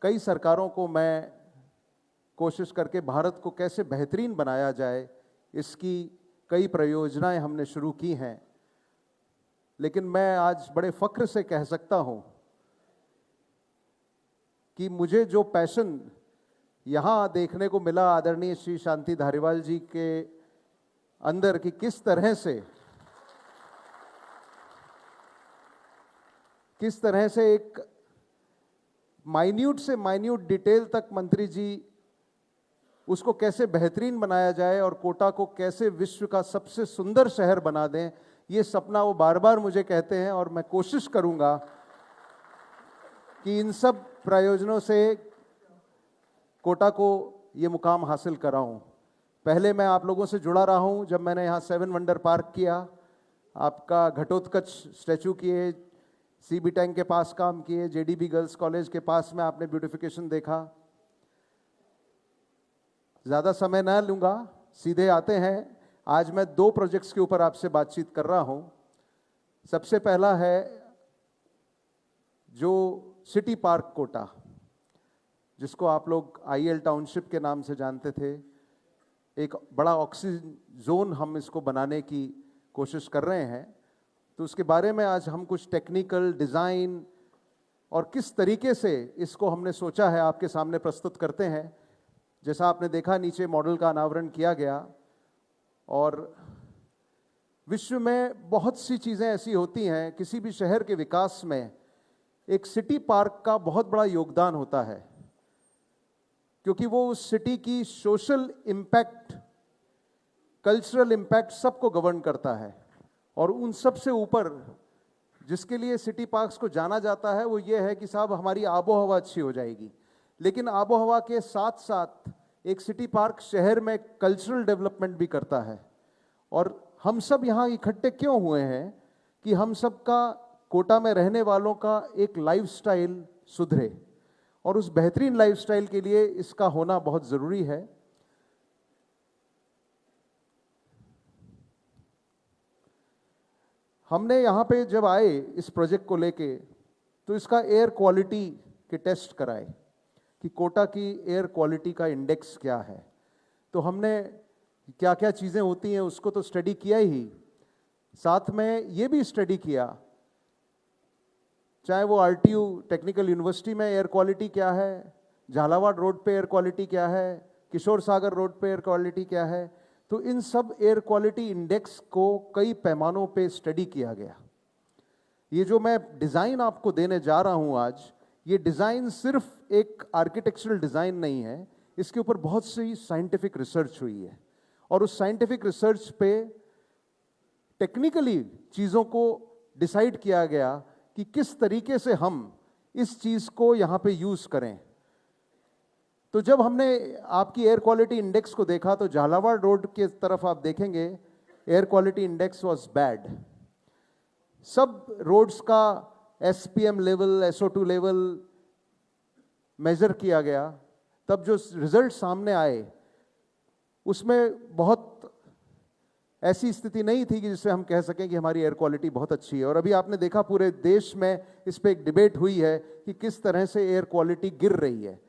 कई सरकारों को मैं कोशिश करके भारत को कैसे बेहतरीन बनाया जाए, इसकी कई परियोजनाएं हमने शुरू की हैं। लेकिन मैं आज बड़े फख्र से कह सकता हूं कि मुझे जो पैशन यहाँ देखने को मिला आदरणीय श्री शांति धारीवाल जी के अंदर, कि किस तरह से एक माइन्यूट से माइन्यूट डिटेल तक मंत्री जी उसको कैसे बेहतरीन बनाया जाए और कोटा को कैसे विश्व का सबसे सुंदर शहर बना दें, ये सपना वो बार बार मुझे कहते हैं। और मैं कोशिश करूंगा कि इन सब प्रयोजनों से कोटा को ये मुकाम हासिल कराऊं। पहले मैं आप लोगों से जुड़ा रहा हूं जब मैंने यहाँ 7 वंडर पार्क किया, आपका घटोत्कच स्टैचू किए, सीबी टैंक के पास काम किए, जेडीबी गर्ल्स कॉलेज के पास में आपने ब्यूटिफिकेशन देखा। ज़्यादा समय ना लूँगा, सीधे आते हैं। आज मैं 2 प्रोजेक्ट्स के ऊपर आपसे बातचीत कर रहा हूँ। सबसे पहला है जो सिटी पार्क कोटा, जिसको आप लोग आईएल टाउनशिप के नाम से जानते थे। एक बड़ा ऑक्सीजन जोन हम इसको बनाने की कोशिश कर रहे हैं। तो उसके बारे में आज हम कुछ टेक्निकल डिज़ाइन और किस तरीके से इसको हमने सोचा है आपके सामने प्रस्तुत करते हैं। जैसा आपने देखा, नीचे मॉडल का अनावरण किया गया। और विश्व में बहुत सी चीज़ें ऐसी होती हैं, किसी भी शहर के विकास में एक सिटी पार्क का बहुत बड़ा योगदान होता है, क्योंकि वो उस सिटी की सोशल इम्पैक्ट, कल्चरल इम्पैक्ट सबको गवर्न करता है। और उन सब से ऊपर जिसके लिए सिटी पार्क्स को जाना जाता है वो ये है कि साहब हमारी आबो हवा अच्छी हो जाएगी। लेकिन आबो हवा के साथ साथ एक सिटी पार्क शहर में कल्चरल डेवलपमेंट भी करता है। और हम सब यहाँ इकट्ठे क्यों हुए हैं कि हम सब का, कोटा में रहने वालों का एक लाइफस्टाइल सुधरे, और उस बेहतरीन लाइफस्टाइल के लिए इसका होना बहुत ज़रूरी है। हमने यहाँ पे जब आए इस प्रोजेक्ट को लेके, तो इसका एयर क्वालिटी के टेस्ट कराए कि कोटा की एयर क्वालिटी का इंडेक्स क्या है। तो हमने क्या क्या चीज़ें होती हैं उसको तो स्टडी किया ही, साथ में ये भी स्टडी किया, चाहे वो आरटीयू टेक्निकल यूनिवर्सिटी में एयर क्वालिटी क्या है, झालावाड़ रोड पे एयर क्वालिटी क्या है, किशोर सागर रोड पे एयर क्वालिटी क्या है। तो इन सब एयर क्वालिटी इंडेक्स को कई पैमानों पे स्टडी किया गया। ये जो मैं डिज़ाइन आपको देने जा रहा हूँ आज, ये डिज़ाइन सिर्फ एक आर्किटेक्चरल डिज़ाइन नहीं है, इसके ऊपर बहुत सी साइंटिफिक रिसर्च हुई है। और उस साइंटिफिक रिसर्च पे टेक्निकली चीज़ों को डिसाइड किया गया कि किस तरीके से हम इस चीज़ को यहाँ पे यूज़ करें। तो जब हमने आपकी एयर क्वालिटी इंडेक्स को देखा, तो झालावाड़ रोड के तरफ आप देखेंगे air quality index was bad. सब रोड्स का SPM level, SO2 level measure किया गया। तब जो रिजल्ट सामने आए उसमें बहुत ऐसी स्थिति नहीं थी कि जिससे हम कह सकें कि हमारी एयर क्वालिटी बहुत अच्छी है। और अभी आपने देखा पूरे देश में इस पे एक डिबेट हुई है कि किस तरह से एयर क्वालिटी गिर रही है।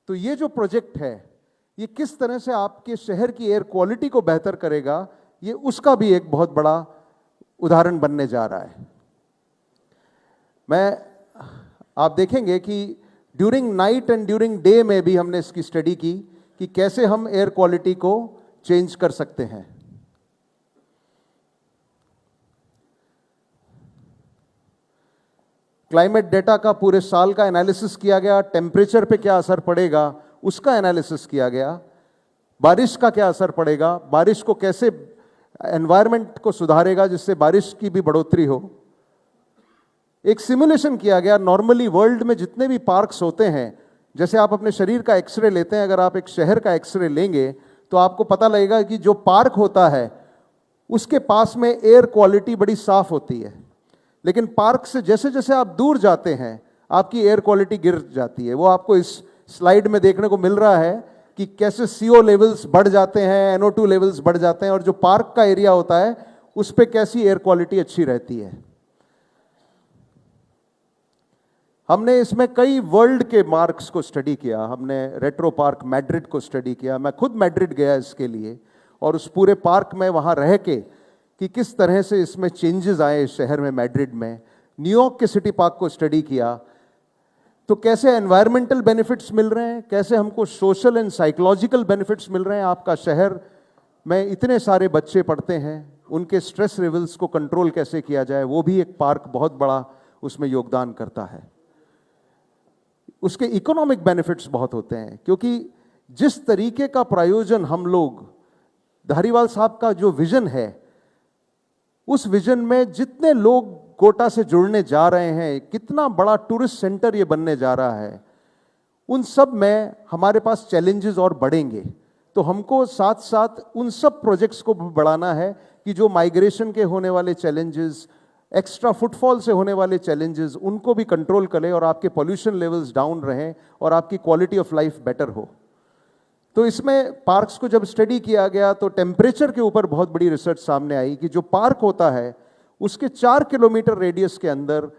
तो ये जो प्रोजेक्ट है, ये किस तरह से आपके शहर की एयर क्वालिटी को बेहतर करेगा, ये उसका भी एक बहुत बड़ा उदाहरण बनने जा रहा है। आप देखेंगे कि during night and during day में भी हमने इसकी स्टडी की कि कैसे हम एयर क्वालिटी को चेंज कर सकते हैं। क्लाइमेट डेटा का पूरे साल का एनालिसिस किया गया, टेम्परेचर पे क्या असर पड़ेगा उसका एनालिसिस किया गया, बारिश का क्या असर पड़ेगा, बारिश को कैसे एनवायरनमेंट को सुधारेगा जिससे बारिश की भी बढ़ोतरी हो। एक सिमुलेशन किया गया। नॉर्मली वर्ल्ड में जितने भी पार्क्स होते हैं, जैसे आप अपने शरीर का एक्सरे लेते हैं, अगर आप एक शहर का एक्सरे लेंगे तो आपको पता लगेगा कि जो पार्क होता है उसके पास में एयर क्वालिटी बड़ी साफ होती है। लेकिन पार्क से जैसे जैसे आप दूर जाते हैं आपकी एयर क्वालिटी गिर जाती है। वो आपको इस स्लाइड में देखने को मिल रहा है कि कैसे CO लेवल्स बढ़ जाते हैं, NO2 लेवल्स बढ़ जाते हैं, और जो पार्क का एरिया होता है उस पे कैसी एयर क्वालिटी अच्छी रहती है। हमने इसमें कई वर्ल्ड के मार्क्स को स्टडी किया। हमने रेट्रो पार्क मैड्रिड को स्टडी किया। मैं खुद मैड्रिड गया इसके लिए, और उस पूरे पार्क में वहाँ रह के कि किस तरह से इसमें चेंजेस आए इस शहर में मैड्रिड में। न्यूयॉर्क के सिटी पार्क को स्टडी किया, तो कैसे एनवायरमेंटल बेनिफिट्स मिल रहे हैं, कैसे हमको सोशल एंड साइकोलॉजिकल बेनिफिट्स मिल रहे हैं। आपका शहर में इतने सारे बच्चे पढ़ते हैं, उनके स्ट्रेस लेवल्स को कंट्रोल कैसे किया जाए, वो भी एक पार्क बहुत बड़ा उसमें योगदान करता है। उसके इकोनॉमिक बेनिफिट्स बहुत होते हैं, क्योंकि जिस तरीके का प्रायोजन हम लोग, धारीवाल साहब का जो विजन है, उस विजन में जितने लोग कोटा से जुड़ने जा रहे हैं, कितना बड़ा टूरिस्ट सेंटर ये बनने जा रहा है, उन सब में हमारे पास चैलेंजेस और बढ़ेंगे। तो हमको साथ साथ उन सब प्रोजेक्ट्स को भी बढ़ाना है कि जो माइग्रेशन के होने वाले चैलेंजेस, एक्स्ट्रा फुटफॉल से होने वाले चैलेंजेस, उनको भी कंट्रोल करें और आपके पॉल्यूशन लेवल्स डाउन रहें और आपकी क्वालिटी ऑफ लाइफ बेटर हो। तो इसमें पार्क्स को जब स्टडी किया गया तो टेम्परेचर के ऊपर बहुत बड़ी रिसर्च सामने आई कि जो पार्क होता है उसके 4 किलोमीटर रेडियस के अंदर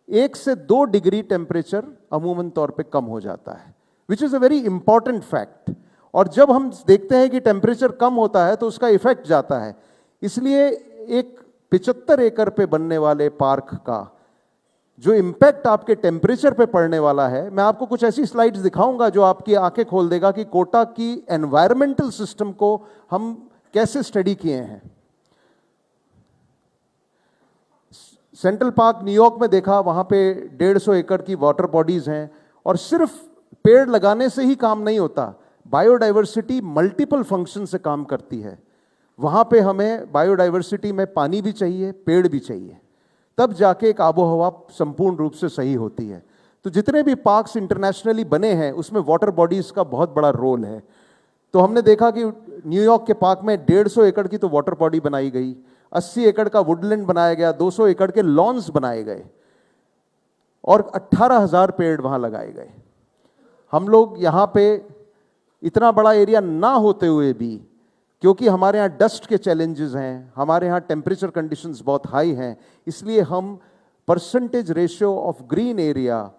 1 से 2 डिग्री टेम्परेचर अमूमन तौर पे कम हो जाता है, which is a very important fact. और जब हम देखते हैं कि टेम्परेचर कम होता है तो उसका इफेक्ट जाता है। इसलिए एक 75 एकड़ पे बनने वाले पार्क का जो इम्पैक्ट आपके टेम्परेचर पे पड़ने वाला है, मैं आपको कुछ ऐसी स्लाइड्स दिखाऊंगा जो आपकी आंखें खोल देगा कि कोटा की एनवायरमेंटल सिस्टम को हम कैसे स्टडी किए हैं। सेंट्रल पार्क न्यूयॉर्क में देखा, वहां पे 150 एकड़ की वाटर बॉडीज हैं, और सिर्फ पेड़ लगाने से ही काम नहीं होता, बायोडाइवर्सिटी मल्टीपल फंक्शन से काम करती है। वहां पे हमें बायोडाइवर्सिटी में पानी भी चाहिए, पेड़ भी चाहिए, तब जाके एक आबोहवा संपूर्ण रूप से सही होती है। तो जितने भी पार्क्स इंटरनेशनली बने हैं उसमें वाटर बॉडीज का बहुत बड़ा रोल है। तो हमने देखा कि न्यूयॉर्क के पार्क में 150 एकड़ की तो वाटर बॉडी बनाई गई, 80 एकड़ का वुडलैंड बनाया गया, 200 एकड़ के लॉन्स बनाए गए, और 18,000 पेड़ वहां लगाए गए। हम लोग यहाँ पे इतना बड़ा एरिया ना होते हुए भी, क्योंकि हमारे यहाँ डस्ट के चैलेंजेस हैं, हमारे यहाँ टेम्परेचर कंडीशंस बहुत हाई हैं, इसलिए हम percentage ratio of green area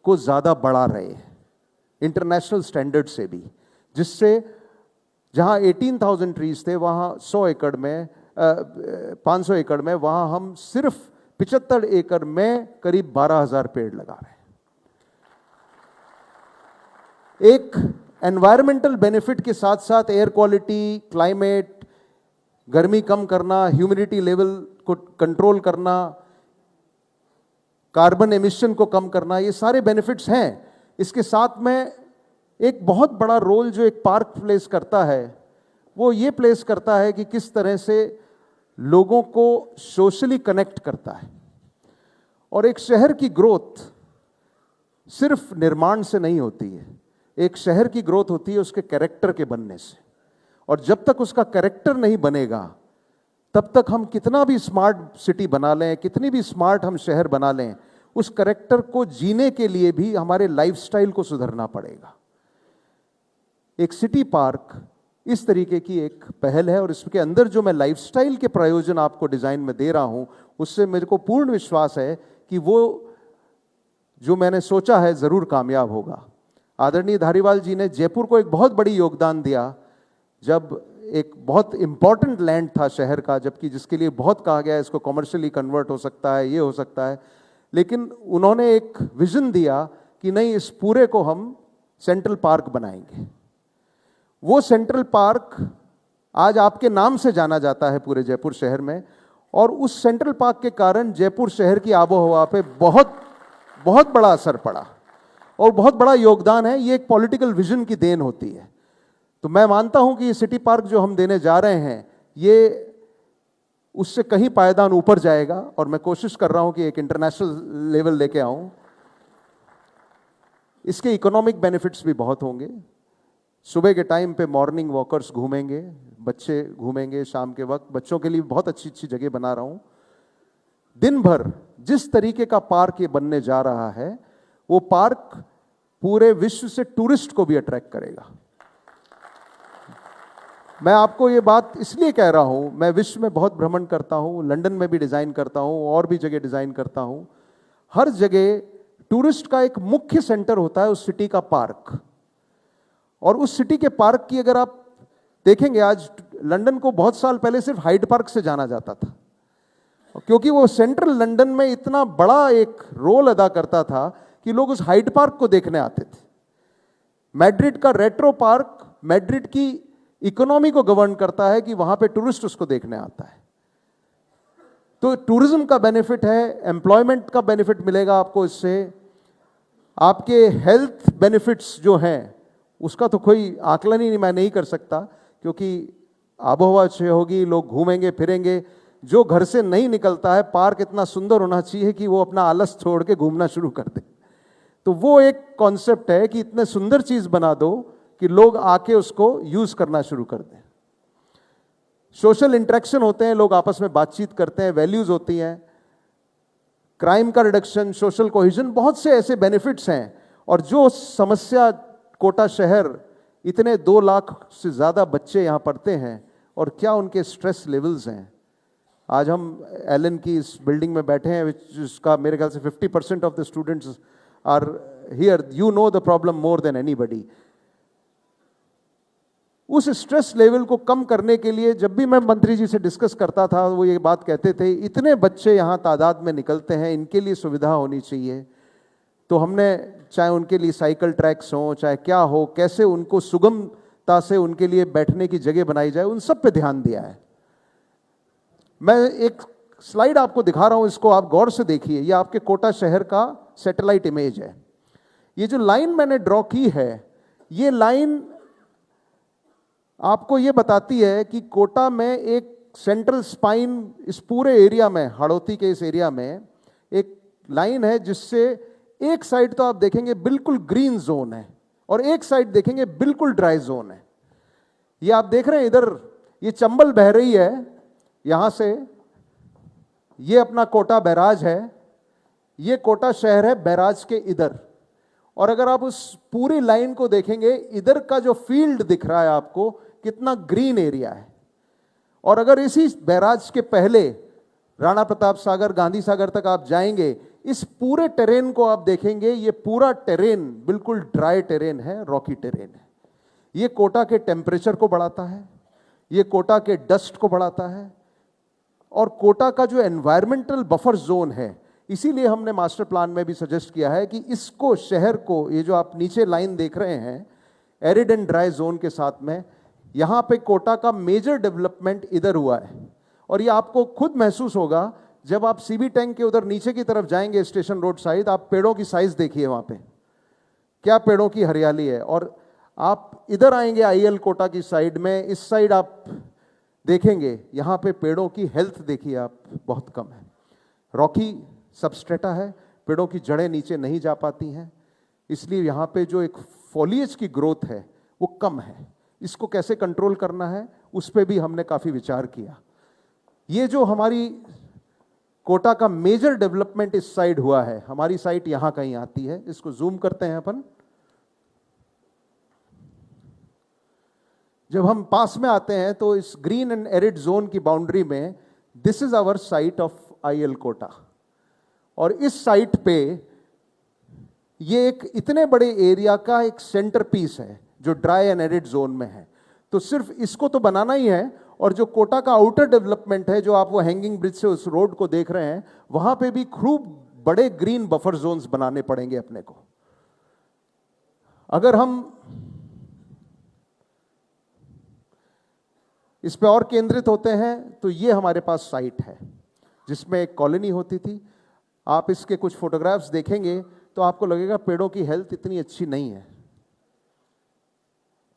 को ज़्यादा बढ़ा रहे हैं इंटरनेशनल स्टैंडर्ड से भी, जिससे जहाँ 18,000 ट्रीज थे वहाँ 100 एकड़ में 500 एकड़ में, वहाँ हम सिर्फ 75 एकड़ में करीब 12,000 पेड़ लगा रहे हैं। एक एनवायरमेंटल बेनिफिट के साथ साथ एयर क्वालिटी, क्लाइमेट, गर्मी कम करना, ह्यूमिडिटी लेवल को कंट्रोल करना, कार्बन एमिशन को कम करना, ये सारे बेनिफिट्स हैं। इसके साथ में एक बहुत बड़ा रोल जो एक पार्क प्लेस करता है, वो ये प्लेस करता है कि किस तरह से लोगों को सोशली कनेक्ट करता है। और एक शहर की ग्रोथ सिर्फ निर्माण से नहीं होती है, एक शहर की ग्रोथ होती है उसके कैरेक्टर के बनने से। और जब तक उसका कैरेक्टर नहीं बनेगा, तब तक हम कितना भी स्मार्ट सिटी बना लें, कितनी भी स्मार्ट हम शहर बना लें, उस कैरेक्टर को जीने के लिए भी हमारे लाइफस्टाइल को सुधरना पड़ेगा। एक सिटी पार्क इस तरीके की एक पहल है, और इसके अंदर जो मैं लाइफस्टाइल के प्रयोजन आपको डिजाइन में दे रहा हूं, उससे मेरे को पूर्ण विश्वास है कि वो जो मैंने सोचा है जरूर कामयाब होगा। आदरणीय धारीवाल जी ने जयपुर को एक बहुत बड़ी योगदान दिया, जब एक बहुत इंपॉर्टेंट लैंड था शहर का, जबकि जिसके लिए बहुत कहा गया इसको कमर्शियली कन्वर्ट हो सकता है, ये हो सकता है, लेकिन उन्होंने एक विजन दिया कि नहीं, इस पूरे को हम सेंट्रल पार्क बनाएंगे। वो सेंट्रल पार्क आज आपके नाम से जाना जाता है पूरे जयपुर शहर में, और उस सेंट्रल पार्क के कारण जयपुर शहर की आबोहवा पे बहुत बहुत बड़ा असर पड़ा और बहुत बड़ा योगदान है। ये एक पॉलिटिकल विजन की देन होती है। तो मैं मानता हूं कि ये सिटी पार्क जो हम देने जा रहे हैं, ये उससे कहीं पायदान ऊपर जाएगा, और मैं कोशिश कर रहा हूं कि एक इंटरनेशनल लेवल लेके आऊं। इसके इकोनॉमिक बेनिफिट्स भी बहुत होंगे। सुबह के टाइम पे मॉर्निंग वॉकर्स घूमेंगे, बच्चे घूमेंगे, शाम के वक्त बच्चों के लिए बहुत अच्छी अच्छी जगह बना रहा हूं। दिन भर जिस तरीके का पार्क ये बनने जा रहा है, वो पार्क पूरे विश्व से टूरिस्ट को भी अट्रैक्ट करेगा। मैं आपको ये बात इसलिए कह रहा हूं, मैं विश्व में बहुत भ्रमण करता हूं, लंदन में भी डिजाइन करता हूं और भी जगह डिजाइन करता हूं। हर जगह टूरिस्ट का एक मुख्य सेंटर होता है उस सिटी का पार्क। और उस सिटी के पार्क की अगर आप देखेंगे, आज लंदन को बहुत साल पहले सिर्फ हाइड पार्क से जाना जाता था, क्योंकि वो सेंट्रल लंदन में इतना बड़ा एक रोल अदा करता था कि लोग उस हाइड पार्क को देखने आते थे। मैड्रिड का रेट्रो पार्क मैड्रिड की इकोनॉमी को गवर्न करता है कि वहां पे टूरिस्ट उसको देखने आता है। तो टूरिज्म का बेनिफिट है, एम्प्लॉयमेंट का बेनिफिट मिलेगा आपको इससे, आपके हेल्थ बेनिफिट्स जो हैं उसका तो कोई आकलन ही मैं नहीं कर सकता, क्योंकि आबोहवा अच्छी होगी, लोग घूमेंगे फिरेंगे। जो घर से नहीं निकलता है, पार्क इतना सुंदर होना चाहिए कि वो अपना आलस छोड़ के घूमना शुरू कर दे। तो वो एक कॉन्सेप्ट है कि इतने सुंदर चीज बना दो कि लोग आके उसको यूज करना शुरू कर दें। सोशल इंटरेक्शन होते हैं, लोग आपस में बातचीत करते हैं, वैल्यूज होती हैं, क्राइम का रिडक्शन, सोशल कोहिजन, बहुत से ऐसे बेनिफिट्स हैं। और जो समस्या कोटा शहर, इतने 2 लाख से ज्यादा बच्चे यहां पढ़ते हैं और क्या उनके स्ट्रेस लेवल्स हैं। आज हम एलन की इस बिल्डिंग में बैठे हैं, जिसका मेरे ख्याल से 50% of the students are here. You know the problem more than anybody. उस स्ट्रेस लेवल को कम करने के लिए जब भी मैं मंत्री जी से डिस्कस करता था, वो ये बात कहते थे, इतने बच्चे यहाँ तादाद में निकलते हैं, इनके लिए सुविधा होनी चाहिए। तो हमने, चाहे उनके लिए साइकिल ट्रैक्स हो, चाहे क्या हो, कैसे उनको सुगमता से उनके लिए बैठने की जगह बनाई जाए, उन सब पे ध्यान दिया है। मैं एक स्लाइड आपको दिखा रहा हूं, इसको आप गौर से देखिए। ये आपके कोटा शहर का सैटेलाइट इमेज है। ये जो लाइन मैंने ड्रॉ की है, ये लाइन आपको ये बताती है कि कोटा में एक सेंट्रल स्पाइन, इस पूरे एरिया में, हाड़ौती के इस एरिया में एक लाइन है जिससे एक साइड तो आप देखेंगे बिल्कुल ग्रीन जोन है और एक साइड देखेंगे बिल्कुल ड्राई जोन है। ये आप देख रहे हैं, इधर ये चंबल बह रही है यहां से, ये अपना कोटा बैराज है, ये कोटा शहर है बैराज के इधर। और अगर आप उस पूरी लाइन को देखेंगे, इधर का जो फील्ड दिख रहा है आपको, कितना ग्रीन एरिया है। और अगर इसी बैराज के पहले राणा प्रताप सागर, गांधी सागर तक आप जाएंगे, इस पूरे टेरेन को आप देखेंगे, ये पूरा टेरेन बिल्कुल ड्राई टेरेन है, रॉकी टेरेन है। ये कोटा के टेम्परेचर को बढ़ाता है, ये कोटा के डस्ट को बढ़ाता है, और कोटा का जो एनवायरमेंटल बफर जोन है, इसीलिए हमने मास्टर प्लान में भी सजेस्ट किया है कि इसको, शहर को, ये जो आप नीचे लाइन देख रहे हैं एरिड एंड ड्राई जोन के साथ में, यहां पे कोटा का मेजर डेवलपमेंट इधर हुआ है। और ये आपको खुद महसूस होगा जब आप सीबी टैंक के उधर नीचे की तरफ जाएंगे, स्टेशन रोड साइड, आप पेड़ों की साइज देखिए वहां पे, क्या पेड़ों की हरियाली है। और आप इधर आएंगे आईएल कोटा की साइड में, इस साइड आप देखेंगे, यहां पे पेड़ों की हेल्थ देखिए आप, बहुत कम है। रॉकी सबस्ट्रेटा है, पेड़ों की जड़ें नीचे नहीं जा पाती हैं, इसलिए यहां पे जो एक फॉलिएज की ग्रोथ है वो कम है। इसको कैसे कंट्रोल करना है, उस पर भी हमने काफी विचार किया। ये जो हमारी कोटा का मेजर डेवलपमेंट इस साइड हुआ है, हमारी साइट यहां कहीं आती है, इसको जूम करते हैं अपन। जब हम पास में आते हैं तो इस ग्रीन एंड एरिड जोन की बाउंड्री में, this is our site of IL Kota. और इस साइट पे ये एक इतने बड़े एरिया का एक सेंटर पीस है जो ड्राई एंड एरिड जोन में है। तो सिर्फ इसको तो बनाना ही है, और जो कोटा का आउटर डेवलपमेंट है, जो आप वो हैंगिंग ब्रिज से उस रोड को देख रहे हैं, वहां पे भी खूब बड़े ग्रीन बफर जोन्स बनाने पड़ेंगे अपने को। अगर हम इस पे और केंद्रित होते हैं तो ये हमारे पास साइट है जिसमें एक कॉलोनी होती थी। आप इसके कुछ फोटोग्राफ्स देखेंगे तो आपको लगेगा पेड़ों की हेल्थ इतनी अच्छी नहीं है।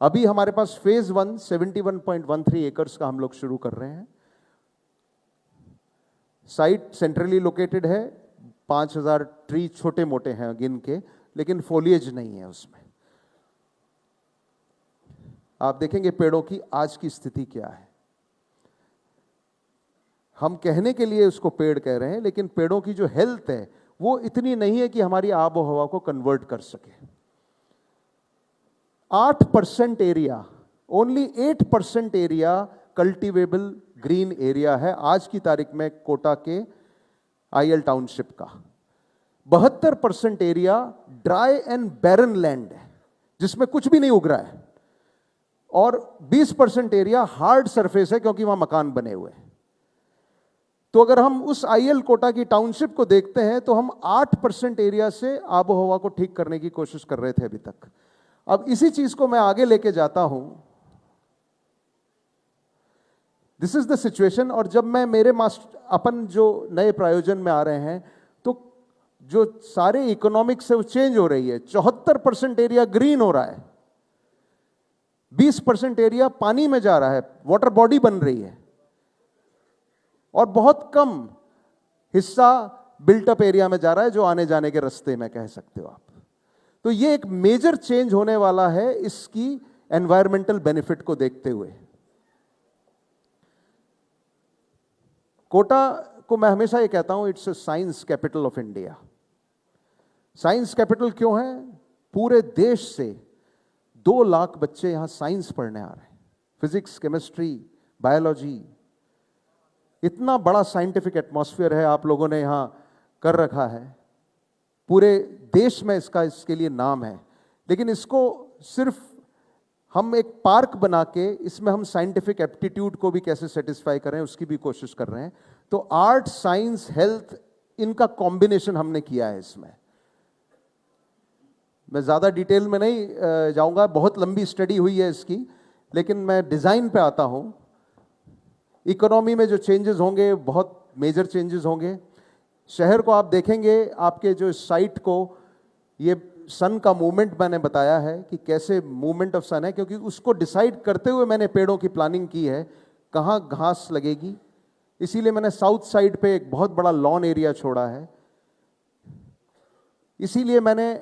अभी हमारे पास फेज 1 71.13 एकर्स का हम लोग शुरू कर रहे हैं। साइट सेंट्रली लोकेटेड है, 5000 ट्री छोटे मोटे हैं गिन के, लेकिन फोलिएज नहीं है उसमें। आप देखेंगे पेड़ों की आज की स्थिति क्या है। हम कहने के लिए उसको पेड़ कह रहे हैं, लेकिन पेड़ों की जो हेल्थ है वो इतनी नहीं है कि हमारी आबो हवा को कन्वर्ट कर सके। 8% area, only 8% area cultivable green area है आज की तारीख में कोटा के आईएल टाउनशिप का। 72% area dry and barren land है जिसमें कुछ भी नहीं उग रहा है, और 20% एरिया हार्ड सरफेस है क्योंकि वहां मकान बने हुए हैं। तो अगर हम उस आईएल कोटा की टाउनशिप को देखते हैं तो हम 8% एरिया से आबो हवा को ठीक करने की कोशिश कर रहे थे अभी तक। अब इसी चीज को मैं आगे लेके जाता हूं, दिस इज द सिचुएशन। और जब मैं मेरे अपन जो नए प्रायोजन में आ रहे हैं तो जो सारे इकोनॉमिक्स है वो चेंज हो रही है। 74% एरिया ग्रीन हो रहा है, 20% एरिया पानी में जा रहा है, वाटर बॉडी बन रही है, और बहुत कम हिस्सा बिल्टअप एरिया में जा रहा है जो आने जाने के रास्ते में कह सकते हो आप। तो ये एक मेजर चेंज होने वाला है इसकी एनवायरमेंटल बेनिफिट को देखते हुए। कोटा को मैं हमेशा ये कहता हूं, it's a science capital of India. Science capital क्यों है? पूरे देश से 2 लाख बच्चे यहां साइंस पढ़ने आ रहे हैं, फिजिक्स, केमिस्ट्री, बायोलॉजी। इतना बड़ा साइंटिफिक एटमॉस्फेयर है आप लोगों ने यहां कर रखा है, पूरे देश में इसके लिए नाम है। लेकिन इसको सिर्फ हम एक पार्क बना के इसमें हम साइंटिफिक एप्टीट्यूड को भी कैसे सेटिस्फाई करें उसकी भी कोशिश कर रहे हैं। तो आर्ट, साइंस, हेल्थ, इनका कॉम्बिनेशन हमने किया है इसमें। मैं ज्यादा डिटेल में नहीं जाऊंगा, बहुत लंबी स्टडी हुई है इसकी, लेकिन मैं डिजाइन पे आता हूं। इकोनॉमी में जो चेंजेस होंगे बहुत मेजर चेंजेस होंगे। शहर को आप देखेंगे, आपके जो साइट को, ये सन का मूवमेंट मैंने बताया है कि कैसे मूवमेंट ऑफ सन है, क्योंकि उसको डिसाइड करते हुए मैंने पेड़ों की प्लानिंग की है, कहाँ घास लगेगी। इसीलिए मैंने साउथ साइड पे एक बहुत बड़ा लॉन एरिया छोड़ा है। इसीलिए मैंने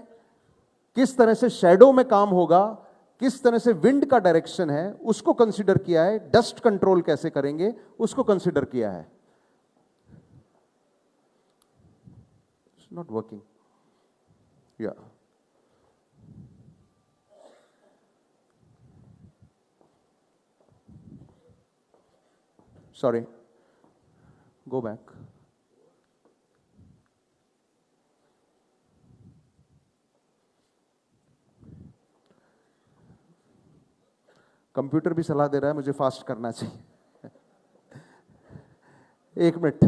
किस तरह से शैडो में काम होगा, किस तरह से विंड का डायरेक्शन है उसको कंसीडर किया है, डस्ट कंट्रोल कैसे करेंगे उसको कंसीडर किया है। इट्स नॉट वर्किंग, या सॉरी, गो बैक। कंप्यूटर भी सलाह दे रहा है मुझे फास्ट करना चाहिए। 1 मिनट।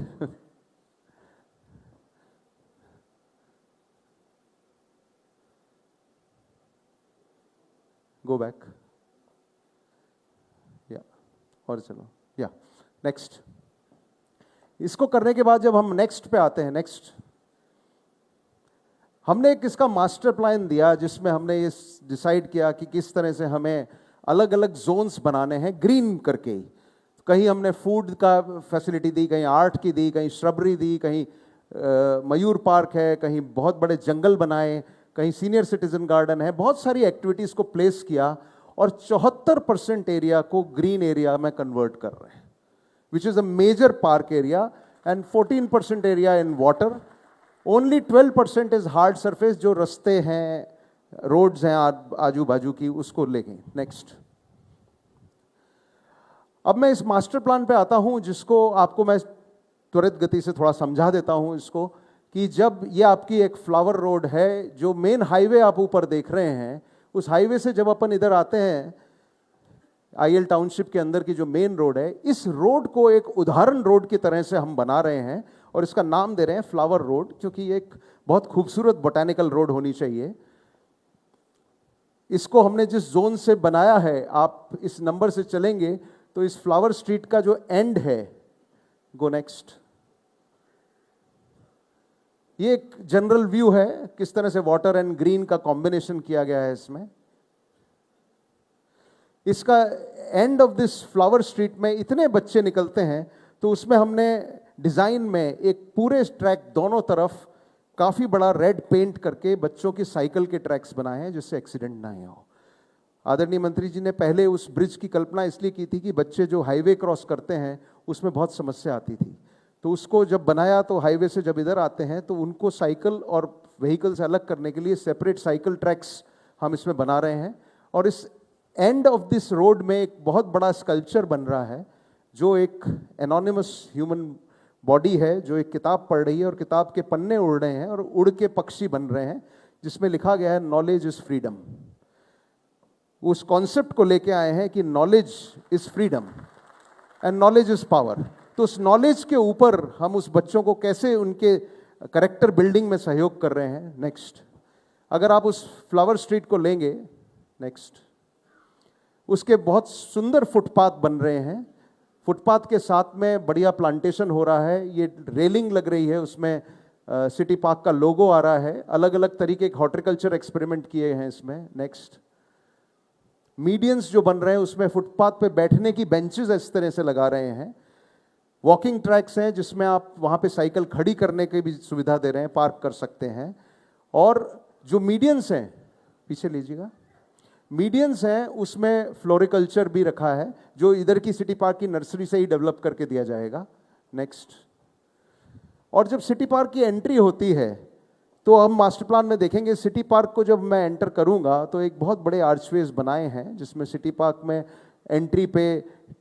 गो बैक, या और चलो, या नेक्स्ट। इसको करने के बाद जब हम नेक्स्ट पे आते हैं, नेक्स्ट हमने एक इसका मास्टर प्लान दिया जिसमें हमने ये डिसाइड किया कि किस तरह से हमें अलग अलग जोन्स बनाने हैं ग्रीन करके। कहीं हमने फूड का फैसिलिटी दी, कहीं आर्ट की दी, कहीं श्रबरी दी, कहीं मयूर पार्क है, कहीं बहुत बड़े जंगल बनाए, कहीं सीनियर सिटीजन गार्डन है। बहुत सारी एक्टिविटीज को प्लेस किया और 74% एरिया को ग्रीन एरिया में कन्वर्ट कर रहे हैं, which is a major park area, and 14% area in water. Only 12% is hard surface, जो रास्ते हैं, रोड्स हैं आजू बाजू की, उसको लेके। नेक्स्ट। अब मैं इस मास्टर प्लान पे आता हूं जिसको आपको मैं त्वरित गति से थोड़ा समझा देता हूं इसको, कि जब ये आपकी एक फ्लावर रोड है, जो मेन हाईवे आप ऊपर देख रहे हैं, उस हाईवे से जब अपन इधर आते हैं, आईएल टाउनशिप के अंदर की जो मेन रोड है, इस रोड को एक उदाहरण रोड की तरह से हम बना रहे हैं और इसका नाम दे रहे हैं फ्लावर रोड, क्योंकि ये एक बहुत खूबसूरत बोटैनिकल रोड होनी चाहिए। इसको हमने जिस जोन से बनाया है, आप इस नंबर से चलेंगे तो इस फ्लावर स्ट्रीट का जो एंड है, गो नेक्स्ट, ये एक जनरल व्यू है किस तरह से वाटर एंड ग्रीन का कॉम्बिनेशन किया गया है इसमें। इसका end of this flower street में इतने बच्चे निकलते हैं, तो उसमें हमने डिजाइन में एक पूरे ट्रैक दोनों तरफ काफी बड़ा रेड पेंट करके बच्चों की साइकिल के ट्रैक्स बनाए हैं जिससे एक्सीडेंट ना हो। आदरणीय मंत्री जी ने पहले उस ब्रिज की कल्पना इसलिए की थी कि बच्चे जो हाईवे क्रॉस करते हैं उसमें बहुत समस्या आती थी, तो उसको जब बनाया तो हाईवे से जब इधर आते हैं तो उनको साइकिल और व्हीकल से अलग करने के लिए सेपरेट साइकिल ट्रैक्स हम इसमें बना रहे हैं। और इस एंड ऑफ दिस रोड में एक बहुत बड़ा स्कल्पचर बन रहा है जो एक एनोनिमस ह्यूमन बॉडी है जो एक किताब पढ़ रही है और किताब के पन्ने उड़ रहे हैं और उड़ के पक्षी बन रहे हैं, जिसमें लिखा गया है नॉलेज इज फ्रीडम। उस कॉन्सेप्ट को लेके आए हैं कि knowledge is freedom and knowledge is power. तो उस नॉलेज के ऊपर हम उस बच्चों को कैसे उनके करेक्टर बिल्डिंग में सहयोग कर रहे हैं। नेक्स्ट, अगर आप उस फ्लावर स्ट्रीट को लेंगे, नेक्स्ट, उसके बहुत सुंदर फुटपाथ बन रहे हैं। फुटपाथ के साथ में बढ़िया प्लांटेशन हो रहा है, ये रेलिंग लग रही है, उसमें सिटी पार्क का लोगो आ रहा है, अलग अलग तरीके के हॉर्टिकल्चर एक्सपेरिमेंट किए हैं इसमें। नेक्स्ट, मीडियंस जो बन रहे हैं उसमें फुटपाथ पे बैठने की बेंचेस इस तरह से लगा रहे हैं। वॉकिंग ट्रैक्स हैं जिसमें आप वहाँ पे साइकिल खड़ी करने की भी सुविधा दे रहे हैं, पार्क कर सकते हैं। और जो मीडियंस हैं, पीछे लीजिएगा, मीडियंस हैं उसमें फ्लोरिकल्चर भी रखा है जो इधर की सिटी पार्क की नर्सरी से ही डेवलप करके दिया जाएगा। नेक्स्ट, और जब सिटी पार्क की एंट्री होती है तो हम मास्टर प्लान में देखेंगे, सिटी पार्क को जब मैं एंटर करूंगा तो एक बहुत बड़े आर्चवेज बनाए हैं जिसमें सिटी पार्क में एंट्री पे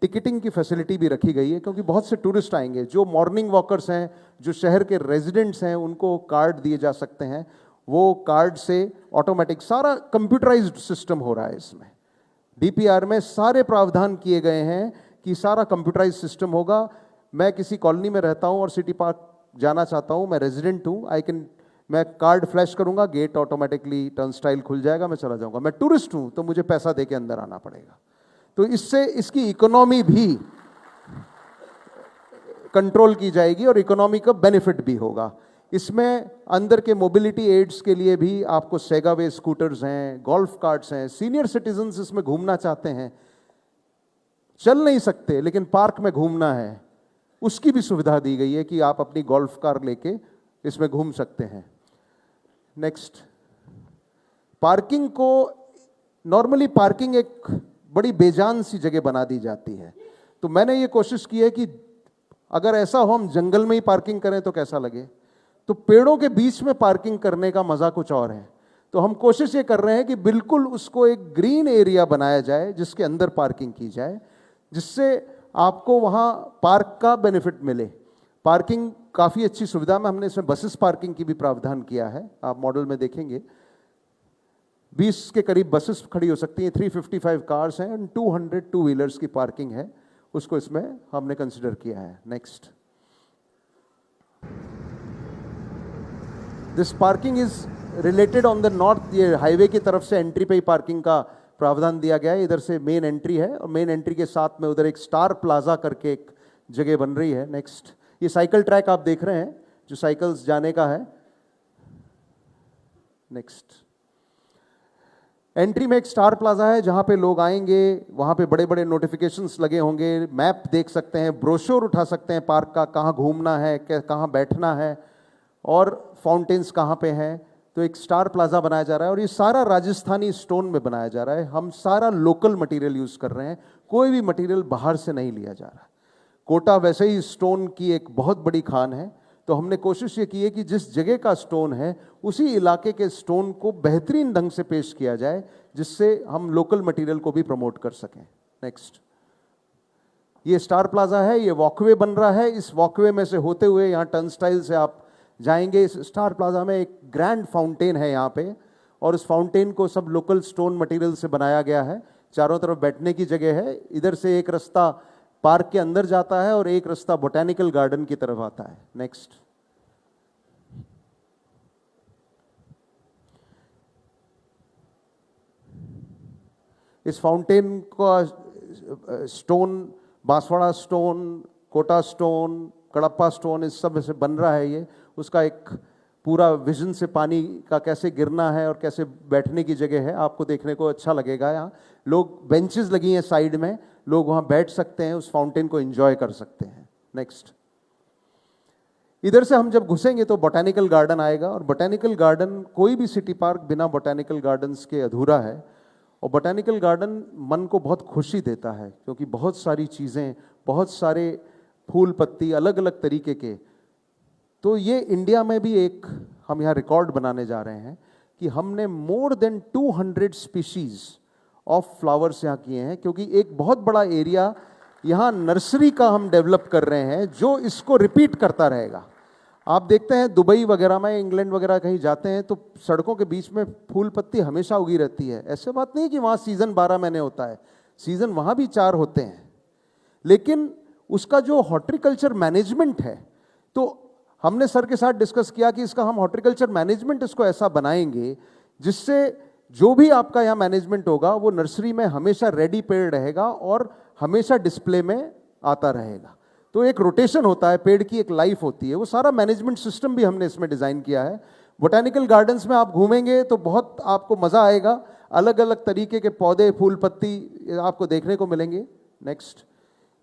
टिकटिंग की फैसिलिटी भी रखी गई है, क्योंकि बहुत से टूरिस्ट आएंगे। जो मॉर्निंग वॉकर्स हैं, जो शहर के रेजिडेंट्स हैं, उनको कार्ड दिए जा सकते हैं। वो कार्ड से ऑटोमेटिक सारा कंप्यूटराइज्ड सिस्टम हो रहा है। इसमें डीपीआर में सारे प्रावधान किए गए हैं कि सारा कंप्यूटराइज्ड सिस्टम होगा। मैं किसी कॉलोनी में रहता हूं और सिटी पार्क जाना चाहता हूं, मैं रेजिडेंट हूं, मैं कार्ड फ्लैश करूंगा, गेट ऑटोमेटिकली टर्नस्टाइल खुल जाएगा, मैं चला जाऊंगा। मैं टूरिस्ट हूं तो मुझे पैसा देके अंदर आना पड़ेगा। तो इससे इसकी इकोनॉमी भी कंट्रोल की जाएगी और इकोनॉमी का बेनिफिट भी होगा। इसमें अंदर के मोबिलिटी एड्स के लिए भी आपको सेगावे स्कूटर्स हैं, गोल्फ कार्ट्स हैं। सीनियर सिटीजन्स इसमें घूमना चाहते हैं, चल नहीं सकते लेकिन पार्क में घूमना है, उसकी भी सुविधा दी गई है कि आप अपनी गोल्फ कार लेके इसमें घूम सकते हैं। नेक्स्ट, पार्किंग को, नॉर्मली पार्किंग एक बड़ी बेजान सी जगह बना दी जाती है, तो मैंने ये कोशिश की है कि अगर ऐसा हो हम जंगल में ही पार्किंग करें तो कैसा लगे। तो पेड़ों के बीच में पार्किंग करने का मजा कुछ और है। तो हम कोशिश ये कर रहे हैं कि बिल्कुल उसको एक ग्रीन एरिया बनाया जाए जिसके अंदर पार्किंग की जाए, जिससे आपको वहां पार्क का बेनिफिट मिले। पार्किंग काफी अच्छी सुविधा में हमने इसमें बसेस पार्किंग की भी प्रावधान किया है। आप मॉडल में देखेंगे 20 के करीब बसेस खड़ी हो सकती हैं, 355 कार्स हैं, 200 टू व्हीलर्स की पार्किंग है, उसको इसमें हमने कंसिडर किया है। Next, this parking is related on the north. ये हाईवे की तरफ से एंट्री पे ही पार्किंग का प्रावधान दिया गया है। इधर से मेन एंट्री है और मेन एंट्री के साथ में उधर एक स्टार प्लाजा करके एक जगह बन रही है। नेक्स्ट, ये साइकिल ट्रैक आप देख रहे हैं जो साइकिल्स जाने का है। नेक्स्ट, एंट्री में एक स्टार प्लाजा है जहां पे लोग आएंगे, वहां पे बड़े बड़े नोटिफिकेशंस लगे होंगे, मैप देख सकते हैं, ब्रोशोर उठा सकते हैं पार्क का, कहां घूमना है, कहां बैठना है और फाउंटेन्स कहां पे हैं। तो एक स्टार प्लाजा बनाया जा रहा है और ये सारा राजस्थानी स्टोन में बनाया जा रहा है। हम सारा लोकल मटेरियल यूज कर रहे हैं, कोई भी मटेरियल बाहर से नहीं लिया जा रहा। कोटा वैसे ही स्टोन की एक बहुत बड़ी खान है, तो हमने कोशिश ये की है कि जिस जगह का स्टोन है उसी इलाके के स्टोन को बेहतरीन ढंग से पेश किया जाए, जिससे हम लोकल मटेरियल को भी प्रमोट कर सकें। नेक्स्ट, ये स्टार प्लाजा है, ये वॉकवे बन रहा है। इस वॉकवे में से होते हुए यहाँ टर्नस्टाइल से आप जाएंगे। इस स्टार प्लाजा में एक ग्रैंड फाउंटेन है यहाँ पे, और उस फाउंटेन को सब लोकल स्टोन मटेरियल से बनाया गया है। चारों तरफ बैठने की जगह है। इधर से एक रास्ता पार्क के अंदर जाता है और एक रास्ता बोटेनिकल गार्डन की तरफ आता है। नेक्स्ट, इस फाउंटेन का stone, Banswara stone, Kota stone, Kadappa stone, इस सब से बन रहा है। ये उसका एक पूरा विजन से पानी का कैसे गिरना है और कैसे बैठने की जगह है, आपको देखने को अच्छा लगेगा। यहाँ लोग, बेंचेस लगी हैं साइड में, लोग वहां बैठ सकते हैं, उस फाउंटेन को एंजॉय कर सकते हैं। नेक्स्ट, इधर से हम जब घुसेंगे तो बोटेनिकल गार्डन आएगा, और बोटेनिकल गार्डन, कोई भी सिटी पार्क बिना बोटेनिकल गार्डन्स के अधूरा है। और बोटेनिकल गार्डन मन को बहुत खुशी देता है, क्योंकि बहुत सारी चीज़ें, बहुत सारे फूल पत्ती अलग अलग तरीके के। तो ये इंडिया में भी एक हम यहाँ रिकॉर्ड बनाने जा रहे हैं कि हमने more than 200 species of flowers यहाँ किए हैं, क्योंकि एक बहुत बड़ा एरिया यहाँ नर्सरी का हम डेवलप कर रहे हैं जो इसको रिपीट करता रहेगा। आप देखते हैं दुबई वगैरह में, इंग्लैंड वगैरह कहीं जाते हैं तो सड़कों के बीच में फूल पत्ती हमेशा उगी रहती है। ऐसे बात नहीं कि वहाँ सीजन 12 महीने होता है, सीजन वहाँ भी 4 होते हैं, लेकिन उसका जो हॉर्टिकल्चर मैनेजमेंट है, तो हमने सर के साथ डिस्कस किया कि इसका हम हॉर्टिकल्चर मैनेजमेंट इसको ऐसा बनाएंगे जिससे जो भी आपका यहाँ मैनेजमेंट होगा वो नर्सरी में हमेशा रेडी पेड़ रहेगा और हमेशा डिस्प्ले में आता रहेगा। तो एक रोटेशन होता है, पेड़ की एक लाइफ होती है, वो सारा मैनेजमेंट सिस्टम भी हमने इसमें डिज़ाइन किया है। बोटेनिकल गार्डन्स में आप घूमेंगे तो बहुत आपको मज़ा आएगा, अलग अलग तरीके के पौधे, फूल पत्ती आपको देखने को मिलेंगे। नेक्स्ट,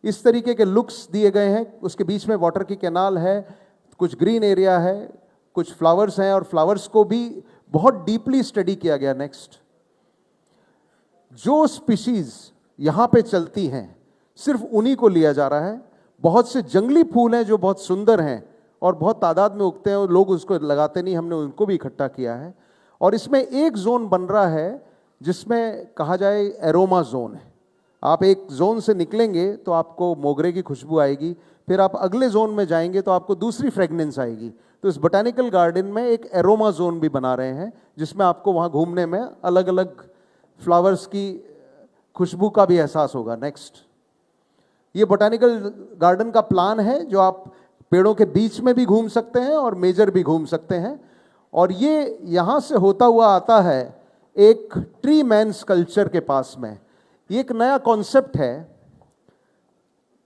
इस तरीके के लुक्स दिए गए हैं। उसके बीच में वाटर की कैनाल है, कुछ ग्रीन एरिया है, कुछ फ्लावर्स हैं और फ्लावर्स को भी बहुत डीपली स्टडी किया गया। नेक्स्ट, जो स्पीशीज यहां पे चलती हैं सिर्फ उन्हीं को लिया जा रहा है। बहुत से जंगली फूल हैं जो बहुत सुंदर हैं और बहुत तादाद में उगते हैं और लोग उसको लगाते नहीं, हमने उनको भी इकट्ठा किया है। और इसमें एक जोन बन रहा है जिसमें कहा जाए एरोमा जोन है। आप एक जोन से निकलेंगे तो आपको मोगरे की खुशबू आएगी, फिर आप अगले जोन में जाएंगे तो आपको दूसरी फ्रेग्रेंस आएगी। तो इस बोटेनिकल गार्डन में एक एरोमा जोन भी बना रहे हैं जिसमें आपको वहां घूमने में अलग अलग फ्लावर्स की खुशबू का भी एहसास होगा। नेक्स्ट, ये बोटेनिकल गार्डन का प्लान है जो आप पेड़ों के बीच में भी घूम सकते हैं और मेजर भी घूम सकते हैं। और ये यहां से होता हुआ आता है एक ट्री मैन स्कल्पचर के पास में। ये एक नया कॉन्सेप्ट है।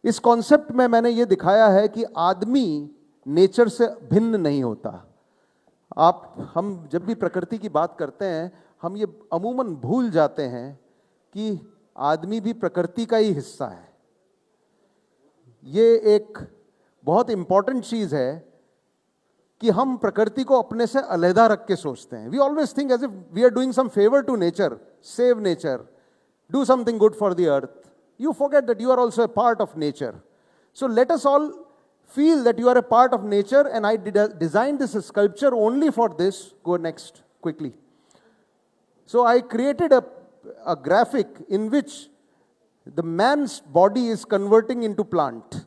इस कॉन्सेप्ट में मैंने ये दिखाया है कि आदमी नेचर से भिन्न नहीं होता। हम जब भी प्रकृति की बात करते हैं हम ये अमूमन भूल जाते हैं कि आदमी भी प्रकृति का ही हिस्सा है। ये एक बहुत इंपॉर्टेंट चीज है कि हम प्रकृति को अपने से अलहदा रख के सोचते हैं। We always think as if we are doing some favour to nature, save nature, do something good for the earth. You forget that you are also a part of nature. So let us all feel that you are a part of nature, and I designed this sculpture only for this. Go next quickly. So I created a graphic in which the man's body is converting into plant.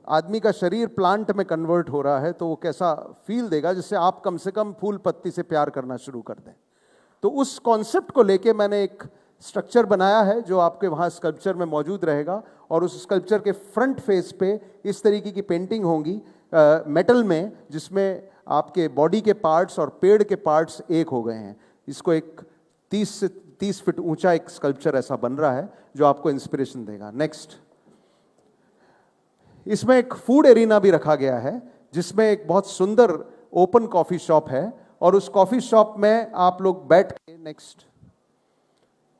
आदमी का शरीर plant में convert हो रहा है, तो वो कैसा फील देगा जिससे आप कम से कम फूल पत्ती से प्यार करना शुरू कर दें। तो उस कॉन्सेप्ट को लेके मैंने एक स्ट्रक्चर बनाया है जो आपके वहाँ स्कल्पचर में मौजूद रहेगा। और उस स्कल्पचर के फ्रंट फेस पे इस तरीके की पेंटिंग होंगी मेटल में, जिसमें आपके बॉडी के पार्ट्स और पेड़ के पार्ट्स एक हो गए हैं। इसको एक 30 से 30 फीट ऊंचा एक स्कल्पचर ऐसा बन रहा है जो आपको इंस्पिरेशन देगा। नेक्स्ट, इसमें एक फूड एरिना भी रखा गया है जिसमें एक बहुत सुंदर ओपन कॉफी शॉप है और उस कॉफी शॉप में आप लोग बैठ के, नेक्स्ट,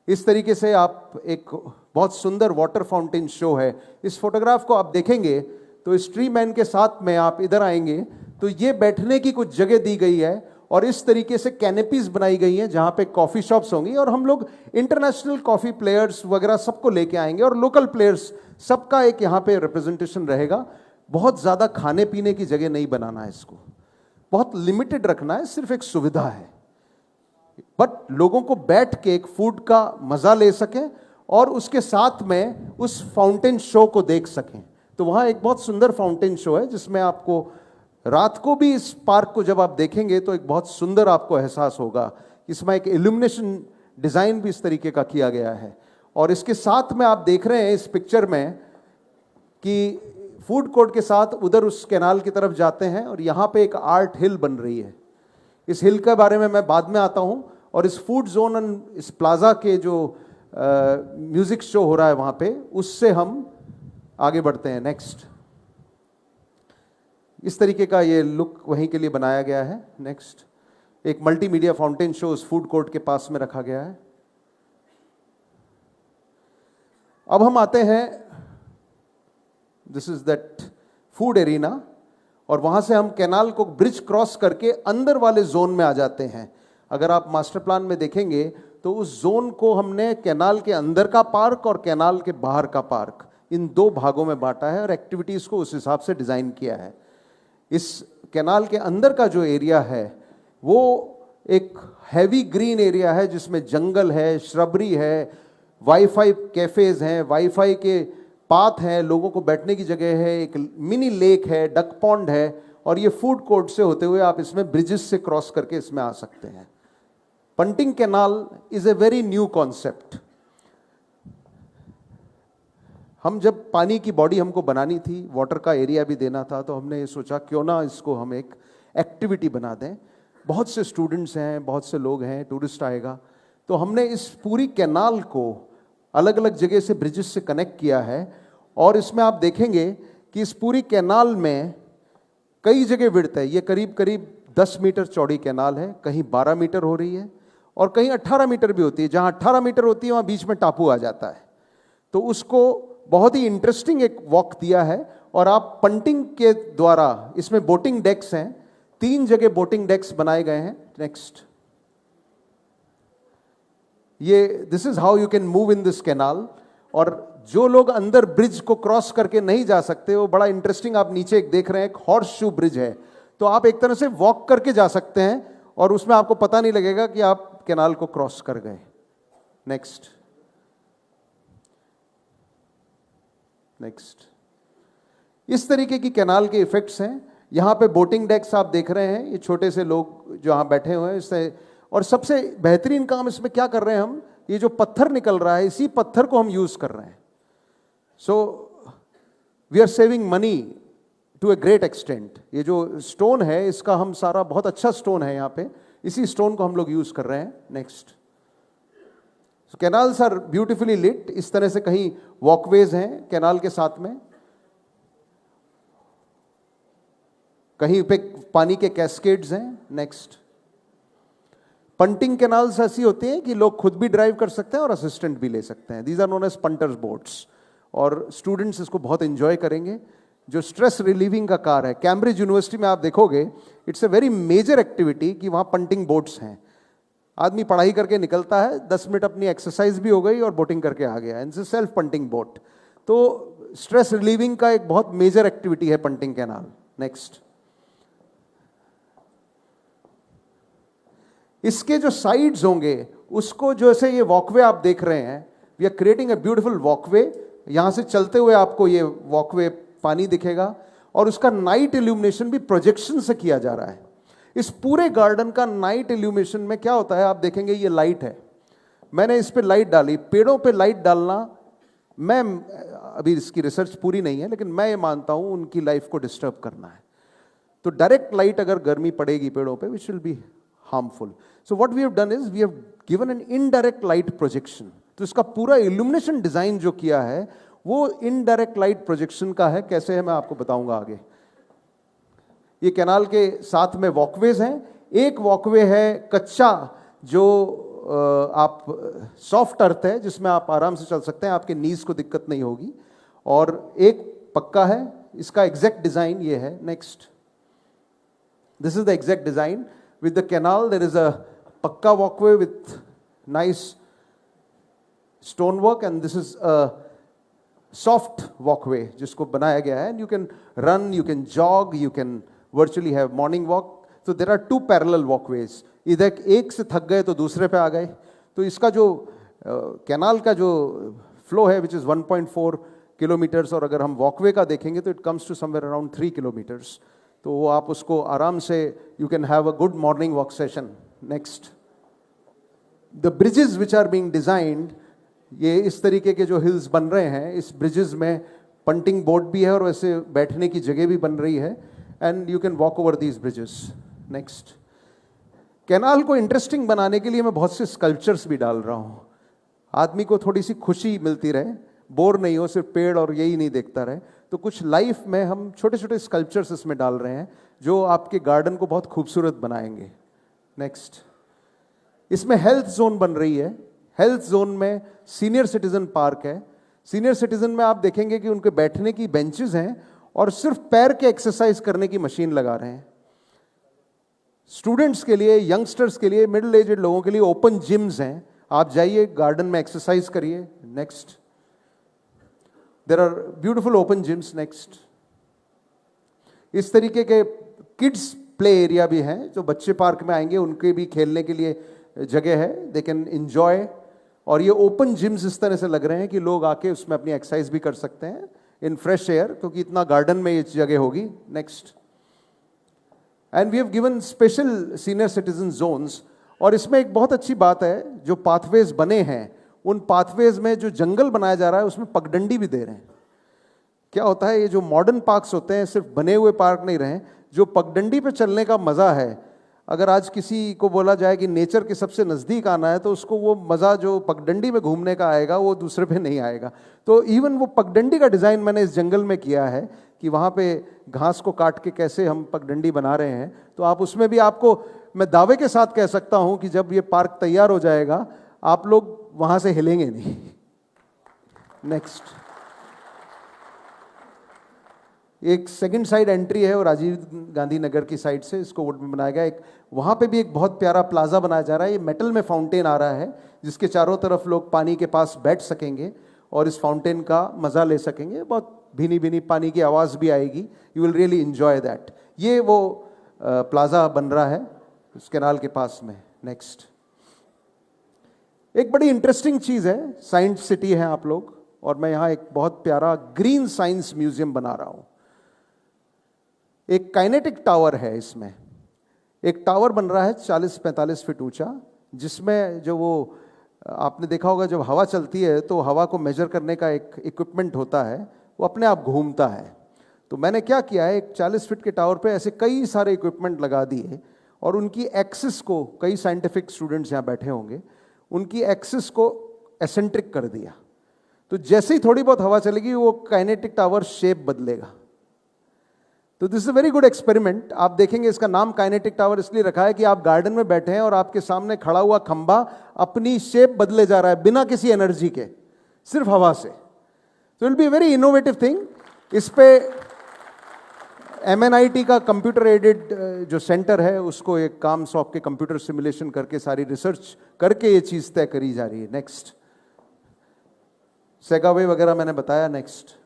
इस तरीके से आप एक बहुत सुंदर वाटर फाउंटेन शो है। इस फोटोग्राफ को आप देखेंगे तो इस ट्री मैन के साथ में आप इधर आएंगे तो ये बैठने की कुछ जगह दी गई है और इस तरीके से कैनेपीज बनाई गई हैं जहां पे कॉफी शॉप्स होंगी और हम लोग इंटरनेशनल कॉफी प्लेयर्स वगैरह सबको लेके आएंगे और लोकल प्लेयर्स सबका एक यहाँ पे रिप्रेजेंटेशन रहेगा। बहुत ज्यादा खाने पीने की जगह नहीं बनाना है, इसको बहुत लिमिटेड रखना है, सिर्फ एक सुविधा है, बट लोगों को बैठ के एक फूड का मजा ले सकें और उसके साथ में उस फाउंटेन शो को देख सकें। तो वहां एक बहुत सुंदर फाउंटेन शो है जिसमें आपको रात को भी इस पार्क को जब आप देखेंगे तो एक बहुत सुंदर आपको एहसास होगा। इसमें एक इल्यूमिनेशन डिजाइन भी इस तरीके का किया गया है और इसके साथ में आप देख रहे हैं इस पिक्चर में कि फूड कोर्ट के साथ उधर उस कैनाल की तरफ जाते हैं और यहाँ पे एक आर्ट हिल बन रही है। इस हिल के बारे में मैं बाद में आता हूँ। और इस फूड जोन एंड इस प्लाजा के जो म्यूजिक शो हो रहा है वहाँ पे, उससे हम आगे बढ़ते हैं। नेक्स्ट, इस तरीके का ये लुक वहीं के लिए बनाया गया है। नेक्स्ट, एक मल्टीमीडिया फाउंटेन शो उस फूड कोर्ट के पास में रखा गया है। अब हम आते हैं, this is that food arena, और वहां से हम कैनाल को ब्रिज क्रॉस करके अंदर वाले जोन में आ जाते हैं। अगर आप मास्टर प्लान में देखेंगे तो उस जोन को हमने कैनाल के अंदर का पार्क और कैनाल के बाहर का पार्क, इन दो भागों में बांटा है और एक्टिविटीज को उस हिसाब से डिजाइन किया है। इस कैनाल के अंदर का जो एरिया है वो एक हैवी ग्रीन एरिया है जिसमें जंगल है, श्रबरी है, वाईफाई कैफेज हैं, वाईफाई के पाथ हैं, लोगों को बैठने की जगह है, एक मिनी लेक है, डक पॉन्ड है, और ये फूड कोर्ट से होते हुए आप इसमें ब्रिजेस से क्रॉस करके इसमें आ सकते हैं। Painting canal is a very new concept. हम जब पानी की बॉडी हमको बनानी थी, वाटर का एरिया भी देना था, तो हमने ये सोचा क्यों ना इसको हम एक एक्टिविटी बना दें। बहुत से स्टूडेंट्स हैं, बहुत से लोग हैं, टूरिस्ट आएगा, तो हमने इस पूरी कैनाल को अलग अलग जगह से ब्रिजेस से कनेक्ट किया है। और इसमें आप देखेंगे कि इस पूरी कैनाल में कई जगह विड्थ है। ये करीब करीब 10 मीटर चौड़ी कैनाल है, कहीं 12 मीटर हो रही है और कहीं 18 मीटर भी होती है। जहां 18 मीटर होती है वहां बीच में टापू आ जाता है। तो उसको बहुत ही इंटरेस्टिंग एक वॉक दिया है। और आप पंटिंग के द्वारा, इसमें बोटिंग डेक्स हैं, 3 जगह बोटिंग डेक्स बनाए गए हैं। नेक्स्ट, ये this is how you can move in this canal. और जो लोग अंदर ब्रिज को क्रॉस करके नहीं जा सकते, वो बड़ा इंटरेस्टिंग, आप नीचे एक देख रहे हैं, एक हॉर्स शू ब्रिज है। तो आप एक तरह से वॉक करके जा सकते हैं और उसमें आपको पता नहीं लगेगा कि आप कैनाल को क्रॉस कर गए। नेक्स्ट, नेक्स्ट, इस तरीके की कैनाल के इफेक्ट्स हैं। यहां पे बोटिंग डेक्स आप देख रहे हैं, ये छोटे से लोग जो यहां बैठे हुए हैं इससे। और सबसे बेहतरीन काम इसमें क्या कर रहे हैं हम, ये जो पत्थर निकल रहा है, इसी पत्थर को हम यूज कर रहे हैं। So we are saving money to a great extent. ये जो स्टोन है, इसका हम सारा, बहुत अच्छा स्टोन है यहाँ पे, इसी स्टोन को हम लोग यूज कर रहे हैं। Next, canals are beautifully lit. इस तरह से कहीं वॉकवेज हैं कैनाल के साथ में, कहीं पे पानी के कैस्केड्स हैं। नेक्स्ट, पंटिंग कैनाल्स ऐसी होती हैं कि लोग खुद भी ड्राइव कर सकते हैं और असिस्टेंट भी ले सकते हैं। These are known as punters boats. और स्टूडेंट्स इसको बहुत एंजॉय करेंगे। जो स्ट्रेस रिलीविंग का कार है, कैम्ब्रिज यूनिवर्सिटी में आप देखोगे, it's a very major activity कि वहां पंटिंग बोट्स हैं। आदमी पढ़ाई करके निकलता है, 10 मिनट अपनी एक्सरसाइज भी हो गई और बोटिंग करके आ गया, एंड सेल्फ पंटिंग बोट। तो स्ट्रेस रिलीविंग का एक बहुत मेजर एक्टिविटी है पंटिंग कैनाल। नेक्स्ट, इसके जो साइड्स होंगे, उसको जैसे ये वॉकवे आप देख रहे हैं, we are creating a beautiful walkway. यहां से चलते हुए आपको ये वॉकवे पानी दिखेगा और उसका नाइट इल्यूमिनेशन भी प्रोजेक्शन से किया जा रहा है। इस पूरे गार्डन का नाइट इल्यूमिनेशन में क्या होता है, आप देखेंगे ये लाइट है, मैंने इस पे लाइट डाली। पेड़ों पे लाइट डालना, मैं अभी इसकी रिसर्च पूरी नहीं है, लेकिन मैं ये मानता हूं उनकी लाइफ को डिस्टर्ब करना है। तो डायरेक्ट लाइट अगर गर्मी पड़ेगी पेड़ों पे, which will be harmful. So what we have done is we have given an indirect light projection. तो इसका पूरा इल्यूमिनेशन डिजाइन जो किया है वो इनडायरेक्ट लाइट प्रोजेक्शन का है। कैसे है मैं आपको बताऊंगा आगे। ये कैनाल के साथ में वॉकवेज हैं। एक वॉकवे है कच्चा, जो आप सॉफ्ट अर्थ है, जिसमें आप आराम से चल सकते हैं, आपके नीज को दिक्कत नहीं होगी। और एक पक्का है, इसका एग्जैक्ट डिजाइन ये है। Next, this is the exact design with the canal. There is a pakka walkway with nice stonework, and this is a soft walkway जिसको बनाया गया है। And you can run, you can jog, you can virtually have morning walk. So there are 2 parallel walkways. इधर एक से थक गए तो दूसरे पे आ गए। तो इसका जो कैनाल का जो फ्लो है, which is 1.4 किलोमीटर्स, और अगर हम वॉकवे का देखेंगे तो it comes to somewhere around 3 kilometres. तो वो आप उसको आराम से, you can have a good morning walk session. Next, the bridges which are being designed, ये इस तरीके के जो हिल्स बन रहे हैं, इस ब्रिजेस में पंटिंग बोट भी है और वैसे बैठने की जगह भी बन रही है, and you can walk over these bridges. Next, canal को इंटरेस्टिंग बनाने के लिए मैं बहुत से स्कल्पचर्स भी डाल रहा हूँ। आदमी को थोड़ी सी खुशी मिलती रहे, बोर नहीं हो, सिर्फ पेड़ और यही नहीं देखता रहे। तो कुछ लाइफ में हम छोटे छोटे स्कल्पचर्स इसमें डाल रहे हैं जो आपके गार्डन को बहुत खूबसूरत बनाएंगे। नेक्स्ट, इसमें हेल्थ जोन बन रही है। हेल्थ जोन में सीनियर सिटीजन पार्क है। सीनियर सिटीजन में आप देखेंगे कि उनके बैठने की बेंचेस हैं और सिर्फ पैर के एक्सरसाइज करने की मशीन लगा रहे हैं। स्टूडेंट्स के लिए, यंगस्टर्स के लिए, मिडिल एजेड लोगों के लिए ओपन जिम्स हैं। आप जाइए गार्डन में एक्सरसाइज करिए। Next, there are beautiful open gyms. Next, इस तरीके के किड्स प्ले एरिया भी हैं, जो बच्चे पार्क में आएंगे उनके भी खेलने के लिए जगह है, दे कैन एंजॉय। और ये ओपन जिम्स इस तरह से लग रहे हैं कि लोग आके उसमें अपनी एक्सरसाइज भी कर सकते हैं इन फ्रेश एयर, क्योंकि इतना गार्डन में ये जगह होगी। Next. And we have given special senior citizen zones, और इसमें एक बहुत अच्छी बात है, जो पाथवेज बने हैं उन पाथवेज में जो जंगल बनाया जा रहा है उसमें पगडंडी भी दे रहे हैं। क्या होता है, ये जो मॉडर्न पार्क्स होते हैं सिर्फ बने हुए पार्क नहीं रहे, जो पगडंडी पे चलने का मजा है, अगर आज किसी को बोला जाए कि नेचर के सबसे नज़दीक आना है तो उसको वो मज़ा जो पगडंडी में घूमने का आएगा वो दूसरे पे नहीं आएगा। तो इवन वो पगडंडी का डिज़ाइन मैंने इस जंगल में किया है कि वहाँ पे घास को काट के कैसे हम पगडंडी बना रहे हैं। तो आप उसमें भी, आपको मैं दावे के साथ कह सकता हूँ कि जब ये पार्क तैयार हो जाएगा आप लोग वहाँ से हिलेंगे नहीं। नेक्स्ट। एक सेकंड साइड एंट्री है और राजीव गांधी नगर की साइड से इसको वुड में बनाया गया। एक वहाँ पे भी एक बहुत प्यारा प्लाजा बनाया जा रहा है। ये मेटल में फाउंटेन आ रहा है जिसके चारों तरफ लोग पानी के पास बैठ सकेंगे और इस फाउंटेन का मज़ा ले सकेंगे। बहुत भीनी भीनी पानी की आवाज़ भी आएगी। You will really enjoy that. ये वो प्लाजा बन रहा है उस कैनाल के पास में। नेक्स्ट। एक बड़ी इंटरेस्टिंग चीज़ है, साइंस सिटी है आप लोग, और मैं यहाँ एक बहुत प्यारा ग्रीन साइंस म्यूजियम बना रहा हूँ। एक काइनेटिक टावर है, इसमें एक टावर बन रहा है 40-45 फीट ऊंचा, जिसमें जो वो आपने देखा होगा जब हवा चलती है तो हवा को मेजर करने का एक इक्विपमेंट होता है, वो अपने आप घूमता है। तो मैंने क्या किया है, एक 40 फीट के टावर पे ऐसे कई सारे इक्विपमेंट लगा दिए और उनकी एक्सिस को, कई साइंटिफिक स्टूडेंट्स यहाँ बैठे होंगे, उनकी एक्सिस को एसेंट्रिक कर दिया। तो जैसे ही थोड़ी बहुत हवा चलेगी वो काइनेटिक टावर शेप बदलेगा। तो this is a very good experiment. आप देखेंगे इसका नाम काइनेटिक टावर इसलिए रखा है कि आप गार्डन में बैठे हैं और आपके सामने खड़ा हुआ खंबा अपनी शेप बदले जा रहा है बिना किसी एनर्जी के, सिर्फ हवा से। तो will be very innovative thing. इस पे MNIT का कंप्यूटर एडेड जो सेंटर है उसको एक काम सौंप के कंप्यूटर सिमुलेशन करके सारी रिसर्च करके ये चीज तय करी जा रही है। नेक्स्ट। सेगावे वगैरह मैंने बताया। नेक्स्ट।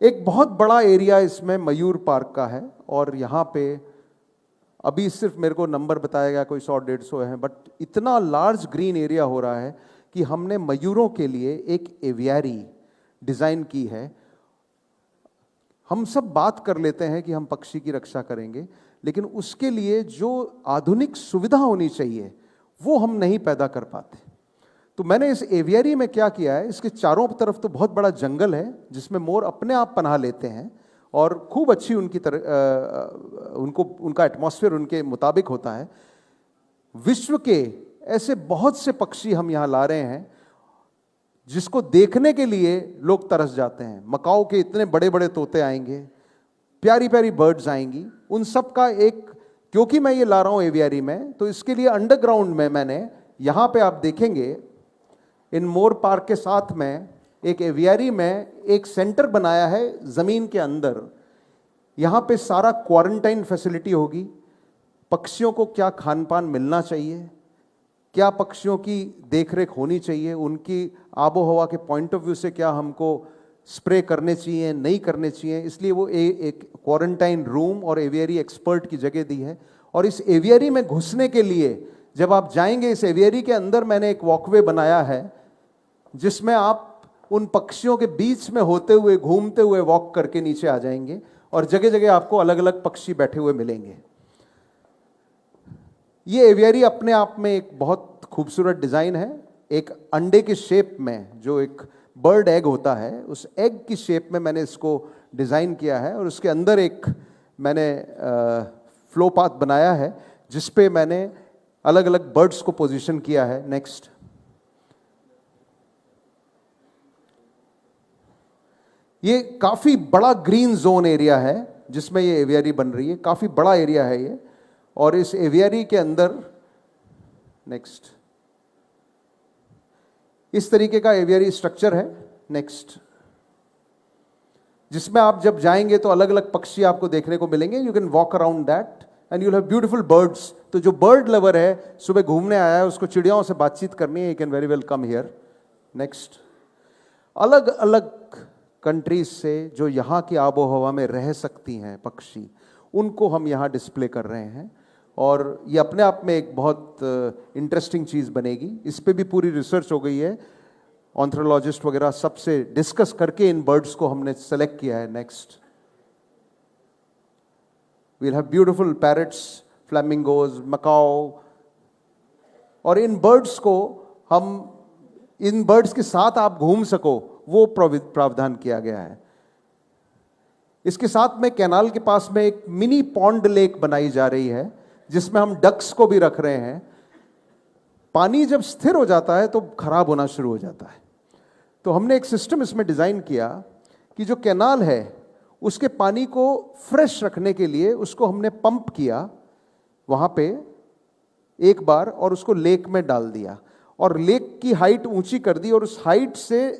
एक बहुत बड़ा एरिया इसमें मयूर पार्क का है और यहाँ पे अभी सिर्फ मेरे को नंबर बताया गया कोई 100-150 है, बट इतना लार्ज ग्रीन एरिया हो रहा है कि हमने मयूरों के लिए एक एवियरी डिजाइन की है। हम सब बात कर लेते हैं कि हम पक्षी की रक्षा करेंगे, लेकिन उसके लिए जो आधुनिक सुविधा होनी चाहिए वो हम नहीं पैदा कर पाते। तो मैंने इस एवियरी में क्या किया है, इसके चारों तरफ तो बहुत बड़ा जंगल है जिसमें मोर अपने आप पनाह लेते हैं और खूब अच्छी उनकी उनका एटमॉस्फेयर उनके मुताबिक होता है। विश्व के ऐसे बहुत से पक्षी हम यहाँ ला रहे हैं जिसको देखने के लिए लोग तरस जाते हैं। मकाओ के इतने बड़े बड़े तोते आएंगे, प्यारी प्यारी बर्ड्स आएंगी, उन सब का एक, क्योंकि मैं ये ला रहा हूँ एवियरी में, तो इसके लिए अंडरग्राउंड में मैंने, यहाँ पे आप देखेंगे इन मोर पार्क के साथ में एक एवियरी में एक सेंटर बनाया है जमीन के अंदर। यहाँ पे सारा क्वारंटाइन फैसिलिटी होगी। पक्षियों को क्या खान पान मिलना चाहिए, क्या पक्षियों की देखरेख होनी चाहिए, उनकी आबो हवा के पॉइंट ऑफ व्यू से क्या हमको स्प्रे करने चाहिए, नहीं करने चाहिए, इसलिए वो एक क्वारंटाइन रूम और एवियरी एक्सपर्ट की जगह दी है। और इस एवियरी में घुसने के लिए जब आप जाएंगे, इस एवियरी के अंदर मैंने एक वॉकवे बनाया है जिसमें आप उन पक्षियों के बीच में होते हुए, घूमते हुए वॉक करके नीचे आ जाएंगे और जगह जगह आपको अलग अलग पक्षी बैठे हुए मिलेंगे। ये एवियरी अपने आप में एक बहुत खूबसूरत डिजाइन है। एक अंडे के शेप में, जो एक बर्ड एग होता है, उस एग की शेप में मैंने इसको डिजाइन किया है और उसके अंदर एक मैंने फ्लो पाथ बनाया है जिसपे मैंने अलग अलग बर्ड्स को पोजीशन किया है। नेक्स्ट। ये काफी बड़ा ग्रीन जोन एरिया है जिसमें ये एवियरी बन रही है, काफी बड़ा एरिया है ये। और इस एवियरी के अंदर, नेक्स्ट, इस तरीके का एवियरी स्ट्रक्चर है। नेक्स्ट। जिसमें आप जब जाएंगे तो अलग अलग पक्षी आपको देखने को मिलेंगे। You can walk around that and you'll have beautiful birds. तो जो बर्ड लवर है, सुबह घूमने आया है, उसको चिड़ियाओं से बातचीत करनी है, you can very well come here. Next. अलग अलग कंट्रीज से जो यहाँ की आबो हवा में रह सकती हैं पक्षी, उनको हम यहाँ डिस्प्ले कर रहे हैं। और ये अपने आप में एक बहुत इंटरेस्टिंग चीज़ बनेगी। इस पे भी पूरी रिसर्च हो गई है, ऑन्थ्रोलॉजिस्ट वगैरह सबसे डिस्कस करके इन बर्ड्स को हमने सेलेक्ट किया है। Next, we'll have beautiful parrots, flamingos, macaws, और इन बर्ड्स को हम, इन बर्ड्स के साथ आप घूम सको वो प्रावधान किया गया है। इसके साथ में कैनाल के पास में एक मिनी पॉन्ड लेक बनाई जा रही है जिसमें हम डक्स को भी रख रहे हैं। पानी जब स्थिर हो जाता है तो खराब होना शुरू हो जाता है, तो हमने एक सिस्टम इसमें डिजाइन किया कि जो कैनाल है उसके पानी को फ्रेश रखने के लिए उसको हमने पंप किया वहां पे एक बार और उसको लेक में डाल दिया और लेक की हाइट ऊंची कर दी और उस हाइट से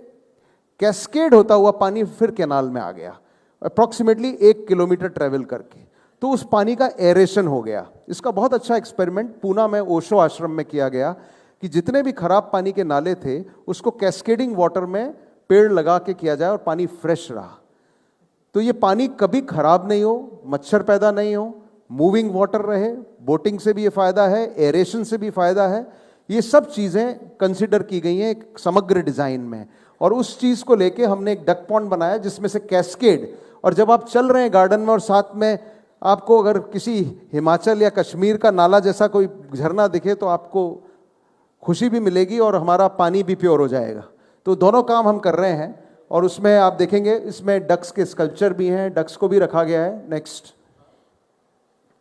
कैस्केड होता हुआ पानी फिर कैनाल में आ गया, अप्रॉक्सीमेटली 1 किलोमीटर ट्रेवल करके। तो उस पानी का एरेशन हो गया। इसका बहुत अच्छा एक्सपेरिमेंट पूना में ओशो आश्रम में किया गया कि जितने भी खराब पानी के नाले थे उसको कैस्केडिंग वाटर में पेड़ लगा के किया जाए और पानी फ्रेश रहा। तो ये पानी कभी खराब नहीं हो, मच्छर पैदा नहीं हो, मूविंग वाटर रहे, बोटिंग से भी ये फायदा है, एरेशन से भी फायदा है। ये सब चीजें कंसिडर की गई हैं एक समग्र डिजाइन में, और उस चीज को लेके हमने एक डक पॉन्ड बनाया जिसमें से कैस्केड, और जब आप चल रहे हैं गार्डन में और साथ में आपको अगर किसी हिमाचल या कश्मीर का नाला जैसा कोई झरना दिखे तो आपको खुशी भी मिलेगी और हमारा पानी भी प्योर हो जाएगा। तो दोनों काम हम कर रहे हैं, और उसमें आप देखेंगे इसमें डक्स के स्कल्पचर भी हैं, डक्स को भी रखा गया है। नेक्स्ट,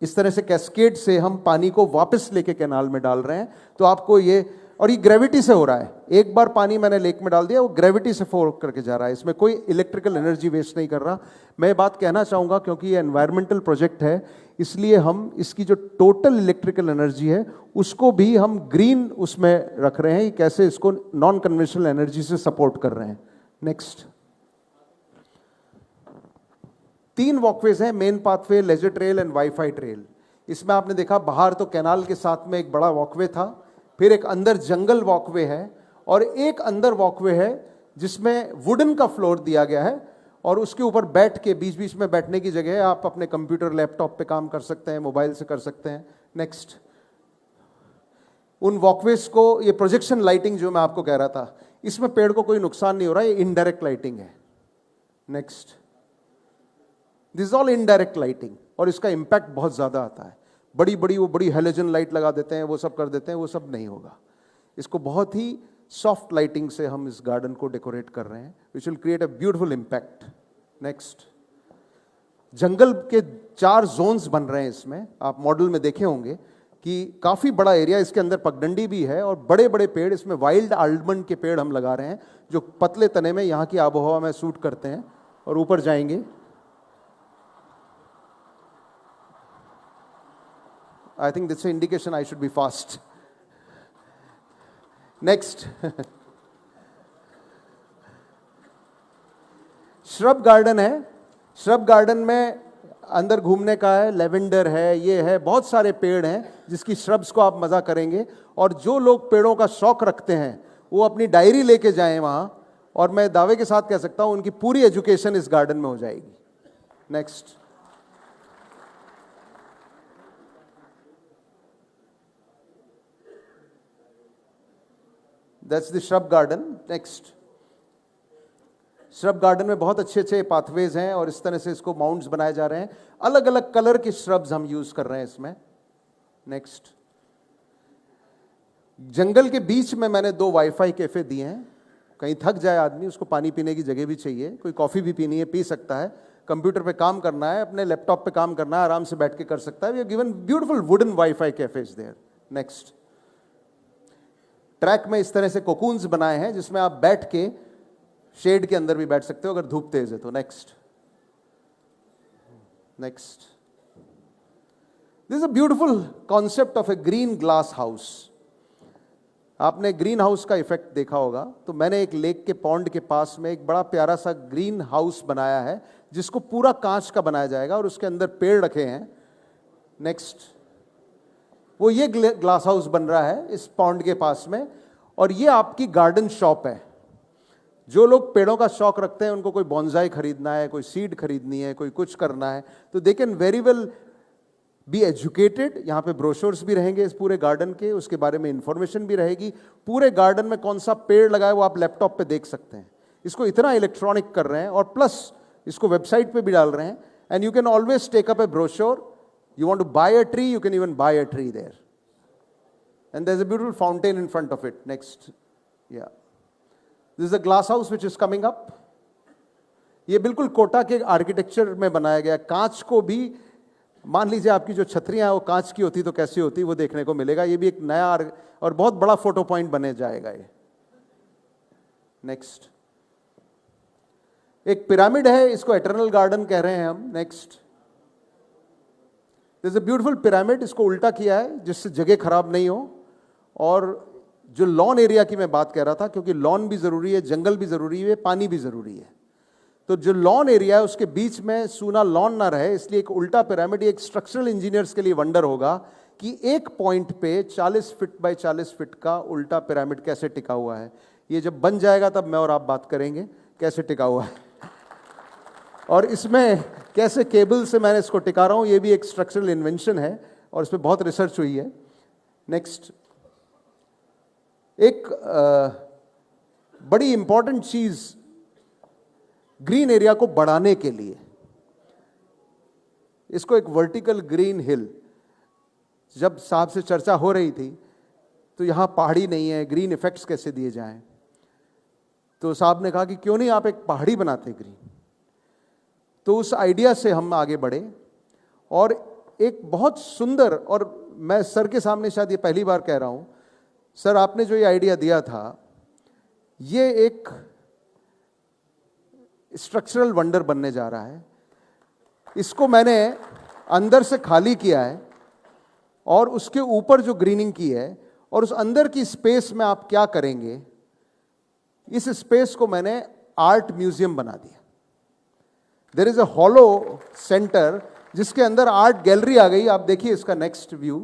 इस तरह से कैस्केड से हम पानी को वापस लेके कैनाल में डाल रहे हैं। तो आपको ये, और ये ग्रेविटी से हो रहा है, एक बार पानी मैंने लेक में डाल दिया वो ग्रेविटी से फ्लो करके जा रहा है, इसमें कोई इलेक्ट्रिकल एनर्जी वेस्ट नहीं कर रहा। मैं बात कहना चाहूँगा क्योंकि ये एनवायरमेंटल प्रोजेक्ट है, इसलिए हम इसकी जो टोटल इलेक्ट्रिकल एनर्जी है उसको भी हम ग्रीन उसमें रख रहे हैं, कैसे इसको नॉन कन्वेंशनल एनर्जी से सपोर्ट कर रहे हैं। नेक्स्ट, 3 वॉकवेज हैं, main pathway, leisure trail and WiFi trail. इसमें आपने देखा बाहर तो कैनाल के साथ में एक बड़ा वॉकवे था, फिर एक अंदर जंगल वॉकवे है, और एक अंदर वॉकवे है जिसमें वुडन का फ्लोर दिया गया है और उसके ऊपर बैठ के बीच बीच में बैठने की जगह है, आप अपने कंप्यूटर लैपटॉप पे काम कर सकते हैं, मोबाइल से कर सकते हैं। नेक्स्ट, उन वॉकवेज को, ये प्रोजेक्शन लाइटिंग जो मैं आपको कह रहा था, इसमें पेड़ को कोई नुकसान नहीं हो रहा है, ये इनडायरेक्ट लाइटिंग है। Next, this is all indirect lighting, और इसका इंपैक्ट बहुत ज्यादा आता है। बड़ी बड़ी वो बड़ी हेलोजन लाइट लगा देते हैं, वो सब कर देते हैं, वो सब नहीं होगा। इसको बहुत ही सॉफ्ट लाइटिंग से हम इस गार्डन को डेकोरेट कर रहे हैं, which will create a beautiful impact. Next, जंगल के 4 जोन्स बन रहे हैं इसमें, आप मॉडल में देखे होंगे कि काफी बड़ा एरिया, इसके अंदर पगडंडी भी है और बड़े बड़े पेड़, इसमें वाइल्ड आलमंड के पेड़ हम लगा रहे हैं जो पतले तने में यहाँ की आबोहवा में सूट करते हैं। और ऊपर जाएंगे, I think that's an indication I should be fast. Next, shrub garden है। श्रब गार्डन में अंदर घूमने का है, लेवेंडर है, ये है, बहुत सारे पेड़ हैं जिसकी श्रब्स को आप मजा करेंगे। और जो लोग पेड़ों का शौक रखते हैं वो अपनी डायरी लेके जाएं वहां, और मैं दावे के साथ कह सकता हूं उनकी पूरी एजुकेशन इस गार्डन में हो जाएगी। Next, that's the shrub garden. Next, shrub garden में बहुत अच्छे अच्छे पाथवेज हैं और इस तरह से इसको माउंट्स बनाए जा रहे हैं, अलग अलग कलर के श्रब्स हम यूज कर रहे हैं इसमें। नेक्स्ट, जंगल के बीच में मैंने 2 वाईफाई कैफे दिए हैं, कहीं थक जाए आदमी, उसको पानी पीने की जगह भी चाहिए, कोई कॉफी भी पीनी है पी सकता है, कंप्यूटर पे काम करना है, अपने लैपटॉप पे काम करना है, आराम से बैठ के कर सकता है। We have given beautiful wooden WiFi cafes there. Next, track में इस तरह से कोकून्स बनाए हैं जिसमें आप बैठ के शेड के अंदर भी बैठ सकते हो अगर धूप तेज है तो। Next, next, this is a beautiful concept of A green glass house. आपने ग्रीन हाउस का इफेक्ट देखा होगा, तो मैंने एक लेक के पॉन्ड के पास में एक बड़ा प्यारा सा ग्रीन हाउस बनाया है जिसको पूरा कांच का बनाया जाएगा और उसके अंदर पेड़ रखे हैं। नेक्स्ट, वो ये ग्लास हाउस बन रहा है इस पॉन्ड के पास में, और ये आपकी गार्डन शॉप है। जो लोग पेड़ों का शौक रखते हैं, उनको कोई बॉन्जाई खरीदना है, कोई सीड खरीदनी है, कोई कुछ करना है, तो they can very well be educated. यहाँ पे ब्रोशर्स भी रहेंगे इस पूरे गार्डन के, उसके बारे में इंफॉर्मेशन भी रहेगी। पूरे गार्डन में कौन सा पेड़ लगा है वो आप लैपटॉप पे देख सकते हैं। इसको इतना इलेक्ट्रॉनिक कर रहे हैं और प्लस इसको वेबसाइट पे भी डाल रहे हैं। And you can always take up a brochure, you want to buy a tree, you can even buy a tree there. And there's a beautiful fountain in front of it. Next. Yeah. This is a glass house which is coming up. ये बिल्कुल कोटा के architecture में बनाया गया। कांच को भी, मान लीजिए आपकी जो छतरियां हैं वो कांच की होती तो कैसी होती वो देखने को मिलेगा। ये भी एक नया और बहुत बड़ा फोटो पॉइंट बने जाएगा ये। नेक्स्ट। एक पिरामिड है, इसको एटर्नल गार्डन कह रहे हैं हम। Next. There's a beautiful pyramid, इसको उल्टा किया है जिससे जगह खराब नहीं हो। और जो लॉन एरिया की मैं बात कह रहा था, क्योंकि लॉन भी जरूरी है, जंगल भी जरूरी है, पानी भी जरूरी है, तो जो लॉन एरिया है उसके बीच में सूना लॉन ना रहे, इसलिए एक उल्टा पिरामिड। एक स्ट्रक्चरल इंजीनियर्स के लिए वंडर होगा कि एक पॉइंट पे 40 फीट बाय 40 फीट का उल्टा पिरामिड कैसे टिका हुआ है। ये जब बन जाएगा तब मैं और आप बात करेंगे कैसे टिका हुआ है और इसमें कैसे केबल से मैंने इसको टिका रहा हूं। ये भी एक स्ट्रक्चरल इन्वेंशन है और इस पर बहुत रिसर्च हुई है। नेक्स्ट। एक बड़ी इंपॉर्टेंट चीज ग्रीन एरिया को बढ़ाने के लिए, इसको एक वर्टिकल ग्रीन हिल, जब साहब से चर्चा हो रही थी तो यहां पहाड़ी नहीं है, ग्रीन इफेक्ट्स कैसे दिए जाएं, तो साहब ने कहा कि क्यों नहीं आप एक पहाड़ी बनाते ग्रीन। तो उस आइडिया से हम आगे बढ़े और एक बहुत सुंदर, और मैं सर के सामने शायद ये पहली बार कह रहा हूं, सर आपने जो ये आइडिया दिया था ये एक स्ट्रक्चरल वंडर बनने जा रहा है। इसको मैंने अंदर से खाली किया है और उसके ऊपर जो ग्रीनिंग की है, और उस अंदर की स्पेस में आप क्या करेंगे, इस स्पेस को मैंने आर्ट म्यूजियम बना दिया। There is a hollow centre जिसके अंदर आर्ट गैलरी आ गई। आप देखिए इसका next view.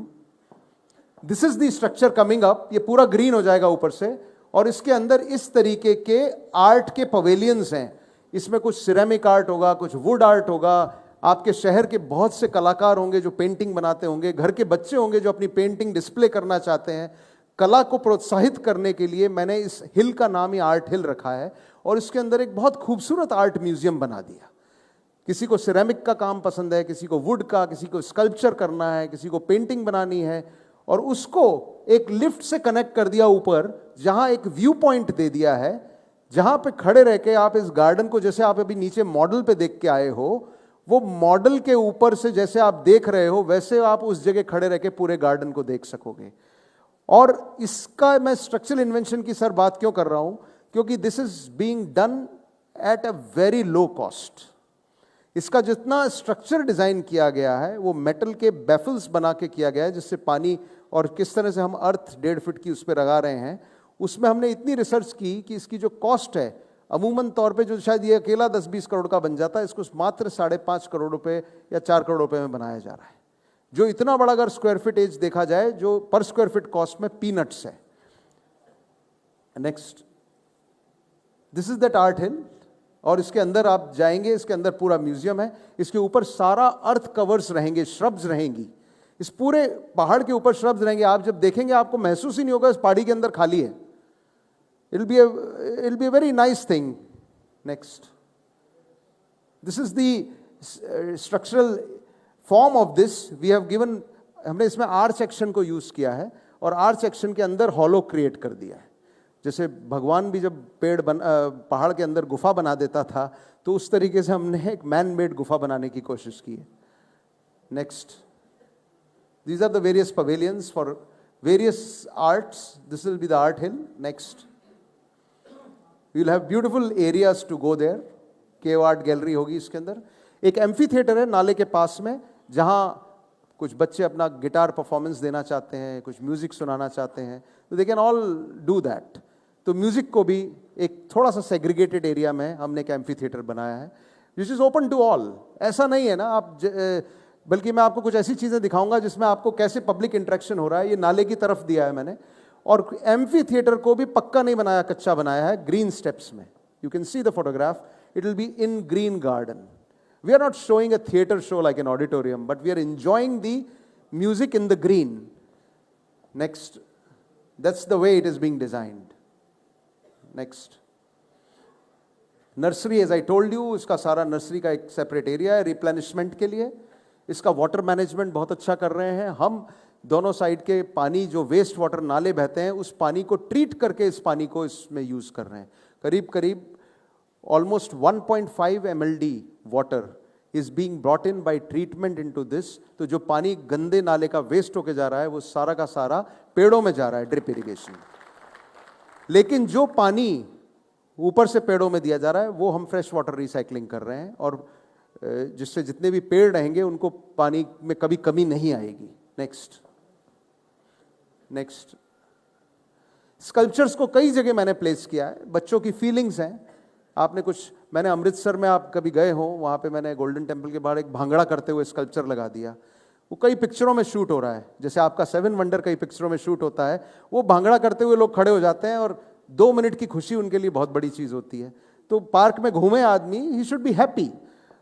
This is the structure coming up. ये पूरा ग्रीन हो जाएगा ऊपर से और इसके अंदर इस तरीके के आर्ट के पवेलियंस हैं। इसमें कुछ सिरेमिक आर्ट होगा, कुछ वुड आर्ट होगा। आपके शहर के बहुत से कलाकार होंगे जो पेंटिंग बनाते होंगे, घर के बच्चे होंगे जो अपनी पेंटिंग डिस्प्ले करना चाहते हैं। कला को प्रोत्साहित करने के लिए मैंने इस हिल का नाम ही आर्ट हिल रखा है और इसके अंदर एक बहुत खूबसूरत आर्ट म्यूजियम बना दिया। किसी को सिरेमिक का काम पसंद है, किसी को वुड का, किसी को स्कल्पचर करना है, किसी को पेंटिंग बनानी है, और उसको एक लिफ्ट से कनेक्ट कर दिया ऊपर, जहां एक व्यू पॉइंट दे दिया है, जहां पे खड़े रह के आप इस गार्डन को, जैसे आप अभी नीचे मॉडल पे देख के आए हो, वो मॉडल के ऊपर से जैसे आप देख रहे हो वैसे आप उस जगह खड़े रह के पूरे गार्डन को देख सकोगे। और इसका मैं स्ट्रक्चरल इन्वेंशन की सर बात क्यों कर रहा हूं, क्योंकि this is being done at a very low cost. इसका जितना स्ट्रक्चर डिजाइन किया गया है वो मेटल के बैफल्स बना के किया गया है, जिससे पानी, और किस तरह से हम अर्थ 1.5 फीट की उस पर लगा रहे हैं, उसमें हमने इतनी रिसर्च की कि इसकी जो कॉस्ट है अमूमन तौर पे, जो शायद ये अकेला 10-20 करोड़ का बन जाता है, इसको मात्र 5.5 करोड़ रुपए या 4 करोड़ रुपए में बनाया जा रहा है। जो इतना बड़ा अगर स्क्वायर फीट एज देखा जाए, जो पर स्क्वायर फीट कॉस्ट में पीनट्स है। Next. This is that art hill, और इसके अंदर आप जाएंगे, इसके अंदर पूरा म्यूजियम है। इसके ऊपर सारा अर्थ कवर्स रहेंगे, श्रब्स रहेंगी, इस पूरे पहाड़ के ऊपर श्रब्स रहेंगे। आप जब देखेंगे आपको महसूस ही नहीं होगा इस पहाड़ी के अंदर खाली है। it'll be a very nice thing. Next. This is the structural form of this. We have given, हमने इसमें आर्च एक्शन को यूज किया है और आर्च एक्शन के अंदर हॉलो क्रिएट कर दिया है। जैसे भगवान भी जब पहाड़ के अंदर गुफा बना देता था, तो उस तरीके से हमने एक मैन मेड गुफा बनाने की कोशिश की है। Next. These are the various pavilions for various arts. This will be the art hill. Next. We will have beautiful areas to go there. Cave art gallery होगी इसके अंदर। एक एम्फी थिएटर है नाले के पास में, जहां कुछ बच्चे अपना गिटार परफॉर्मेंस देना चाहते हैं, कुछ म्यूजिक सुनाना चाहते हैं, तो they can all do that. तो म्यूजिक को भी एक थोड़ा सा सेग्रीगेटेड एरिया में हमने एक एम्फी थिएटर बनाया है, which is open to all. ऐसा नहीं है ना आप बल्कि मैं आपको कुछ ऐसी चीजें दिखाऊंगा जिसमें आपको कैसे पब्लिक इंटरेक्शन हो रहा है। ये नाले की तरफ दिया है मैंने, और एम्फी थिएटर को भी पक्का नहीं बनाया, कच्चा बनाया है, ग्रीन स्टेप्स में। You can see the photograph, it will be in green garden. We are not showing a theater show like an auditorium, but we are enjoying the music in the green. Next. That's the way it is being designed. Next. Nursery, as I told you, इसका सारा nursery का एक separate area है replenishment के लिए. इसका water management बहुत अच्छा कर रहे हैं हम. दोनों साइड के पानी जो वेस्ट वाटर नाले बहते हैं उस पानी को ट्रीट करके इस पानी को इसमें यूज कर रहे हैं. करीब करीब almost 1.5 MLD water is being brought in by treatment into this. तो जो पानी गंदे नाले का वेस्ट होके जा रहा है वो सारा का सारा पेड़ों में जा रहा है, ड्रिप इरिगेशन. लेकिन जो पानी ऊपर से पेड़ों में दिया जा रहा है वो हम फ्रेश वाटर रिसाइकलिंग कर रहे हैं, और जिससे जितने भी पेड़ रहेंगे उनको पानी में कभी कमी नहीं आएगी. नेक्स्ट. नेक्स्ट. स्कल्पचर्स को कई जगह मैंने प्लेस किया है. बच्चों की फीलिंग्स हैं. आपने कुछ, मैंने अमृतसर में, आप कभी गए हो, वहाँ पे मैंने गोल्डन टेम्पल के बाहर एक भांगड़ा करते हुए स्कल्पचर लगा दिया. वो कई पिक्चरों में शूट हो रहा है, जैसे आपका 7 वंडर कई पिक्चरों में शूट होता है. वो भांगड़ा करते हुए लोग खड़े हो जाते हैं और 2 मिनट की खुशी उनके लिए बहुत बड़ी चीज होती है. तो पार्क में घूमे आदमी, ही शुड बी हैप्पी.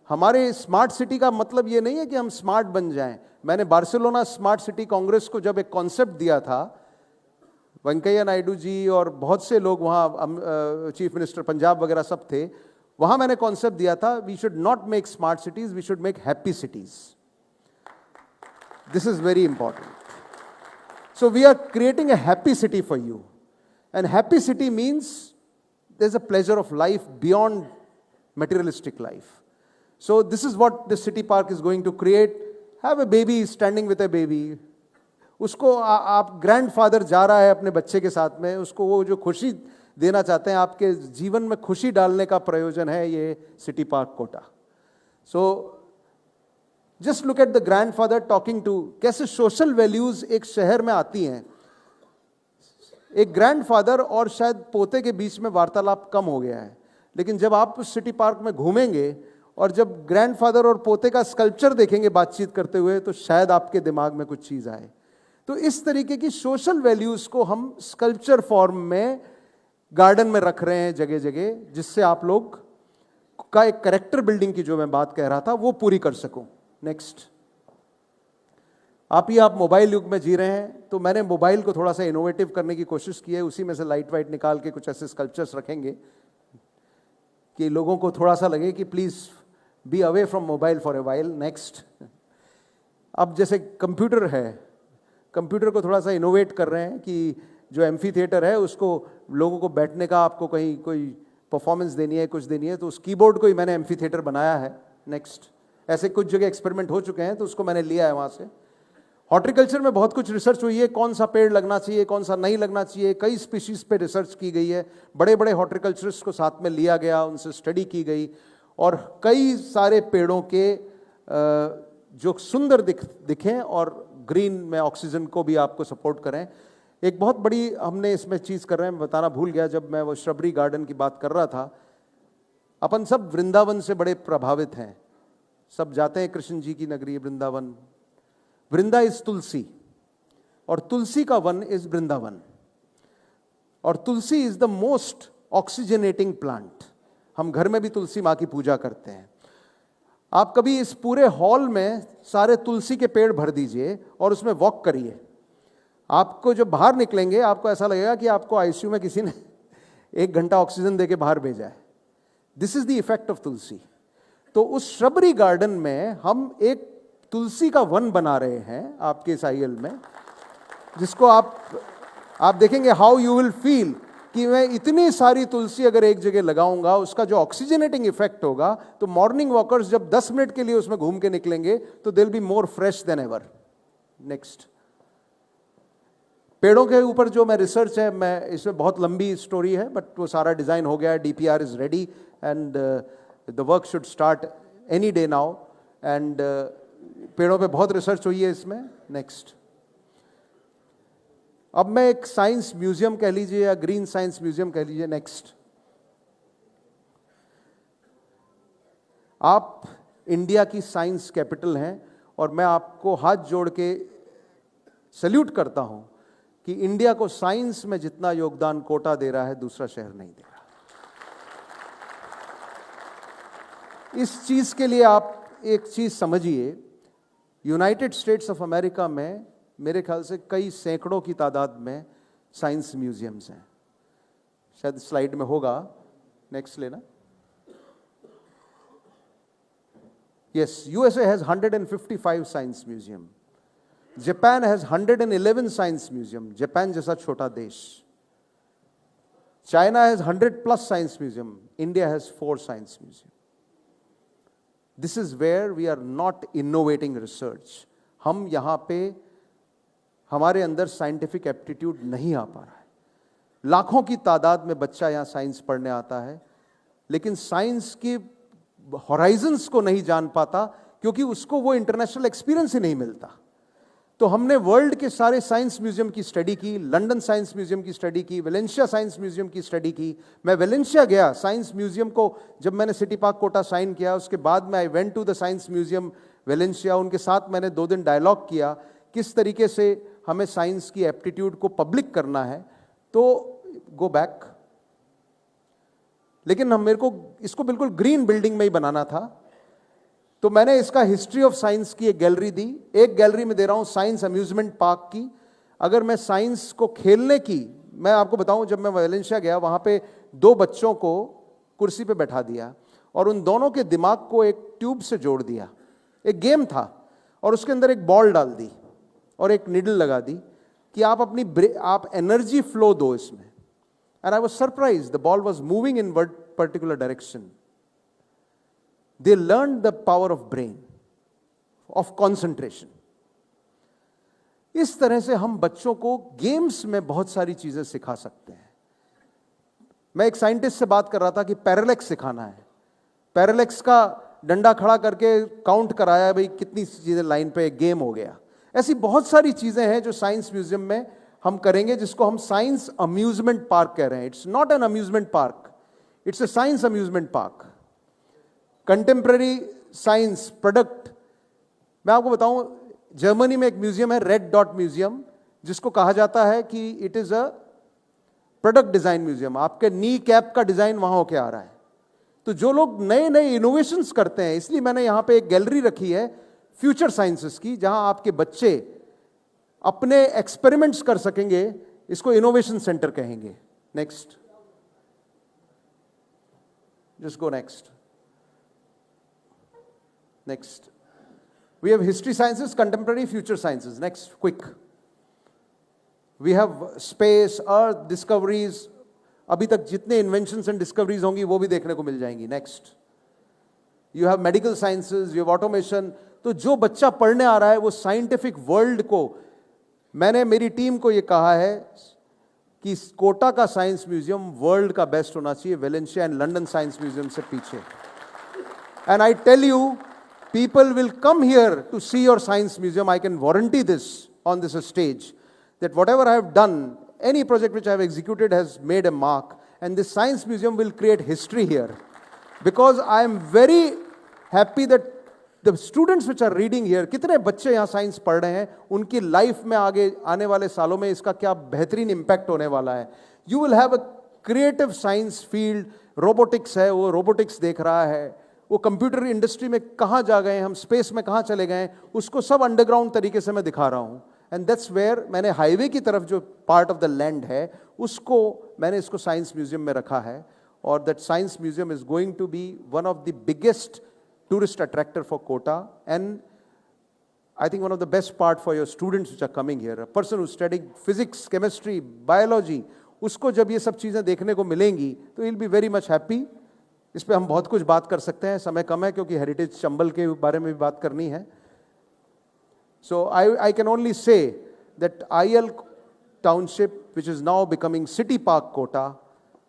हमारे स्मार्ट सिटी का मतलब ये नहीं है कि हम स्मार्ट बन जाएं. मैंने बार्सिलोना स्मार्ट सिटी कांग्रेस को जब एक कॉन्सेप्ट दिया था, वेंकैया नायडू जी और बहुत से लोग वहाँ, चीफ मिनिस्टर पंजाब वगैरह सब थे, वहाँ मैंने कॉन्सेप्ट दिया था, we should not make smart cities, we should make happy cities. This is very important. So we are creating a happy city for you. And happy city means there's a pleasure of life beyond materialistic life. So this is what the city park is going to create. Have a baby standing with a baby. उसको आप grandfather जा रहा है अपने बच्चे के साथ में, उसको वो जो खुशी देना चाहते हैं, आपके जीवन में खुशी डालने का प्रयोजन है ये city park Kota. So just look at the grandfather talking to, कैसे सोशल वैल्यूज एक शहर में आती हैं. एक ग्रैंडफादर और शायद पोते के बीच में वार्तालाप कम हो गया है, लेकिन जब आप उस सिटी पार्क में घूमेंगे और जब ग्रैंडफादर और पोते का स्कल्पचर देखेंगे बातचीत करते हुए, तो शायद आपके दिमाग में कुछ चीज आए. तो इस तरीके की सोशल वैल्यूज को हम स्कल्पचर फॉर्म में गार्डन में रख रहे हैं जगह जगह, जिससे आप लोग का एक कैरेक्टर बिल्डिंग की जो मैं बात कह रहा था वो पूरी कर सकूं. नेक्स्ट. आप मोबाइल युग में जी रहे हैं, तो मैंने मोबाइल को थोड़ा सा इनोवेटिव करने की कोशिश की है. उसी में से लाइट वाइट निकाल के कुछ ऐसे स्कल्पचर्स रखेंगे कि लोगों को थोड़ा सा लगे कि please be away from mobile for a while. Next. अब जैसे कंप्यूटर है, कंप्यूटर को थोड़ा सा इनोवेट कर रहे हैं कि जो एम्फी थिएटर है उसको लोगों को बैठने का, आपको कहीं कोई परफॉर्मेंस देनी है, कुछ देनी है, तो उस कीबोर्ड को ही मैंने एम्फी थिएटर बनाया है. नेक्स्ट. ऐसे कुछ जगह एक्सपेरिमेंट हो चुके हैं तो उसको मैंने लिया है वहां से. हॉर्टिकल्चर में बहुत कुछ रिसर्च हुई है, कौन सा पेड़ लगना चाहिए, कौन सा नहीं लगना चाहिए. कई स्पीशीज पे रिसर्च की गई है, बड़े बड़े हॉर्टिकल्चरिस्ट को साथ में लिया गया, उनसे स्टडी की गई, और कई सारे पेड़ों के जो सुंदर दिखें और ग्रीन में ऑक्सीजन को भी आपको सपोर्ट करें. एक बहुत बड़ी हमने इसमें चीज़ कर रहे हैं, बताना भूल गया जब मैं वो श्रबरी गार्डन की बात कर रहा था. अपन सब वृंदावन से बड़े प्रभावित हैं, सब जाते हैं कृष्ण जी की नगरी वृंदावन. वृंदा इज तुलसी, और तुलसी का वन इज वृंदावन, और tulsi is the most oxygenating plant. हम घर में भी तुलसी माँ की पूजा करते हैं. आप कभी इस पूरे हॉल में सारे तुलसी के पेड़ भर दीजिए और उसमें वॉक करिए. आपको जब बाहर निकलेंगे आपको ऐसा लगेगा कि आपको आईसीयू में किसी ने 1 घंटा ऑक्सीजन देके बाहर भेजा है. This is the effect of tulsi. तो उस श्रबरी गार्डन में हम एक तुलसी का वन बना रहे हैं आपके इस आईएल में, जिसको आप देखेंगे हाउ यू विल फील कि मैं इतनी सारी तुलसी अगर एक जगह लगाऊंगा, उसका जो ऑक्सीजनेटिंग इफेक्ट होगा, तो मॉर्निंग वॉकर्स जब 10 मिनट के लिए उसमें घूम के निकलेंगे तो they will be more fresh then ever. Next. पेड़ों के ऊपर जो मैं रिसर्च है, मैं इसमें बहुत लंबी स्टोरी है, बट वो सारा डिजाइन हो गया है, DPR is ready and the work should start any day now. And पेड़ों पे बहुत रिसर्च हुई है इसमें. नेक्स्ट. अब मैं एक साइंस म्यूजियम कह लीजिए या ग्रीन साइंस म्यूजियम कह लीजिए. नेक्स्ट. आप इंडिया की साइंस कैपिटल हैं, और मैं आपको हाथ जोड़ के सल्यूट करता हूं कि इंडिया को साइंस में जितना योगदान कोटा दे रहा है दूसरा शहर नहीं दे रहा. इस चीज के लिए आप एक चीज समझिए, यूनाइटेड स्टेट्स ऑफ अमेरिका में मेरे ख्याल से कई सैकड़ों की तादाद में साइंस म्यूजियम्स हैं। शायद स्लाइड में होगा, नेक्स्ट लेना। Yes, USA has 155 science museum, Japan has 111 science museum, Japan जैसा छोटा देश। China has 100+ science museum, India has 4 science museum. This is where we are not innovating research. हम यहां पे, हमारे अंदर साइंटिफिक एप्टीट्यूड नहीं आ पा रहा है। लाखों की तादाद में बच्चा यहां साइंस पढ़ने आता है, लेकिन साइंस की हॉराइजन्स को नहीं जान पाता, क्योंकि उसको वो इंटरनेशनल एक्सपीरियंस ही नहीं मिलता। तो हमने वर्ल्ड के सारे साइंस म्यूजियम की स्टडी की, लंदन साइंस म्यूजियम की स्टडी की, वेलेंशिया साइंस म्यूजियम की स्टडी की। मैं वेलेंशिया गया साइंस म्यूजियम को, जब मैंने सिटी पार्क कोटा साइन किया, उसके बाद में I went to the science museum Valencia. उनके साथ मैंने 2 दिन डायलॉग किया, किस तरीके से हमें साइंस की एप्टीट्यूड को पब्लिक करना है। तो गो बैक, लेकिन मेरे को इसको बिल्कुल ग्रीन बिल्डिंग में ही बनाना था, तो मैंने इसका हिस्ट्री ऑफ साइंस की एक गैलरी दी। एक गैलरी में दे रहा हूं साइंस अम्यूजमेंट पार्क की। अगर मैं साइंस को खेलने की, मैं आपको बताऊं, जब मैं वेलेंशिया गया, वहां पे 2 बच्चों को कुर्सी पे बैठा दिया और उन दोनों के दिमाग को एक ट्यूब से जोड़ दिया। एक गेम था, और उसके अंदर एक बॉल डाल दी और एक निडल लगा दी कि आप एनर्जी फ्लो दो इसमें। And I was surprised, the ball was moving in particular direction. They learned the power of brain, of concentration. इस तरह से हम बच्चों को गेम्स में बहुत सारी चीजें सिखा सकते हैं। मैं एक साइंटिस्ट से बात कर रहा था कि पैरालेक्स सिखाना है। पैरालेक्स का डंडा खड़ा करके काउंट कराया, भाई कितनी चीजें लाइन पे, एक गेम हो गया। ऐसी बहुत सारी चीजें हैं जो साइंस म्यूजियम में हम करेंगे, जिसको हम साइंस अम्यूजमेंट पार्क कह रहे हैं। It's not an amusement park, it's a science amusement park. Contemporary science product, मैं आपको बताऊं, जर्मनी में एक म्यूजियम है, रेड डॉट म्यूजियम, जिसको कहा जाता है कि it is a product design museum. आपके नी कैप का डिजाइन वहां होके आ रहा है। तो जो लोग नए नए इनोवेशंस करते हैं, इसलिए मैंने यहां पे एक गैलरी रखी है फ्यूचर साइंसेस की, जहां आपके बच्चे अपने एक्सपेरिमेंट्स कर सकेंगे। इसको इनोवेशन सेंटर कहेंगे। Next, just go next. Next. We have history sciences, contemporary, future sciences. Next, quick. We have space, earth, discoveries. अभी तक जितने inventions and discoveries होंगी वो भी देखने को मिल जाएंगी. Next. You have medical sciences, you have automation. तो जो बच्चा पढ़ने आ रहा है वो scientific world को, मैंने मेरी टीम को ये कहा है कि कोटा का साइंस म्यूजियम वर्ल्ड का बेस्ट होना चाहिए, Valencia and London science museum से पीछे। And I tell you, people will come here to see your science museum. I can warranty this on this stage, that whatever I have done, any project which I have executed has made a mark, and this science museum will create history here. Because I am very happy that the students which are reading here, कितने बच्चे यहाँ science पढ़ रहे हैं, उनकी life में आगे आने वाले सालों में इसका क्या बेहतरीन इम्पैक्ट होने वाला है। You will have a creative science field. Robotics है, वो रोबोटिक्स देख रहा है, वो कंप्यूटर इंडस्ट्री में कहाँ जा गए, हम स्पेस में कहाँ चले गए, उसको सब अंडरग्राउंड तरीके से मैं दिखा रहा हूँ। एंड दैट्स वेयर मैंने हाईवे की तरफ जो पार्ट ऑफ द लैंड है, उसको मैंने इसको साइंस म्यूजियम में रखा है। और that science museum is going to be one of the biggest tourist attractor for Kota, and I think one of the best part for your students which are coming here, a person who's studying physics, chemistry, biology, उसको जब ये सब चीज़ें देखने को मिलेंगी तो he'll be very much happy। इस पे हम बहुत कुछ बात कर सकते हैं, समय कम है क्योंकि हेरिटेज चंबल के बारे में भी बात करनी है। So I can only say that IL Township, which is now becoming City Park Kota,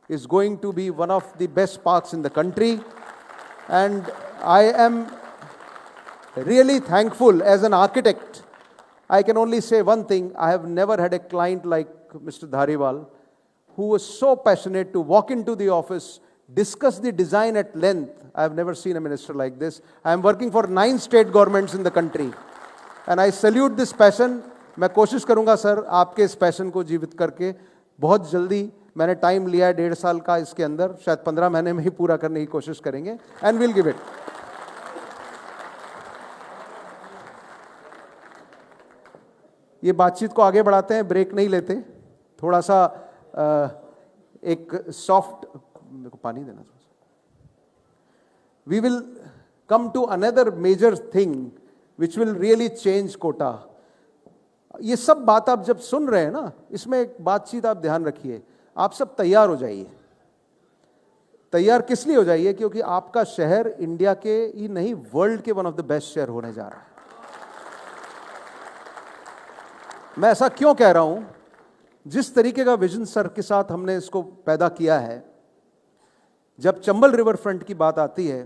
is going to be one of the best parks in the country, and I am really thankful as an architect. I can only say one thing: I have never had a client like Mr. Dhariwal, who was so passionate to walk into the office, discuss the design at length. I have never seen a minister like this. I am working for 9 state governments in the country, and I salute this passion. मैं कोशिश करूंगा sir आपके इस passion को जीवित करके, बहुत जल्दी, मैंने टाइम लिया है 1.5 साल का, इसके अंदर शायद 15 महीने में ही पूरा करने की कोशिश करेंगे, and we'll give it. ये बातचीत को आगे बढ़ाते हैं, ब्रेक नहीं लेते, थोड़ा सा एक सॉफ्ट, मेरे को पानी देना। We will come to another major thing which will really change Kota. ये सब बात आप जब सुन रहे हैं ना, इसमें एक बातचीत आप ध्यान रखिए, आप सब तैयार हो जाइए। तैयार किस लिए हो जाइए? क्योंकि आपका शहर इंडिया के ही नहीं, वर्ल्ड के वन ऑफ द बेस्ट शहर होने जा रहा है। मैं ऐसा क्यों कह रहा हूं? जिस तरीके का विजन सर के साथ हमने इसको पैदा किया है, जब चंबल रिवर फ्रंट की बात आती है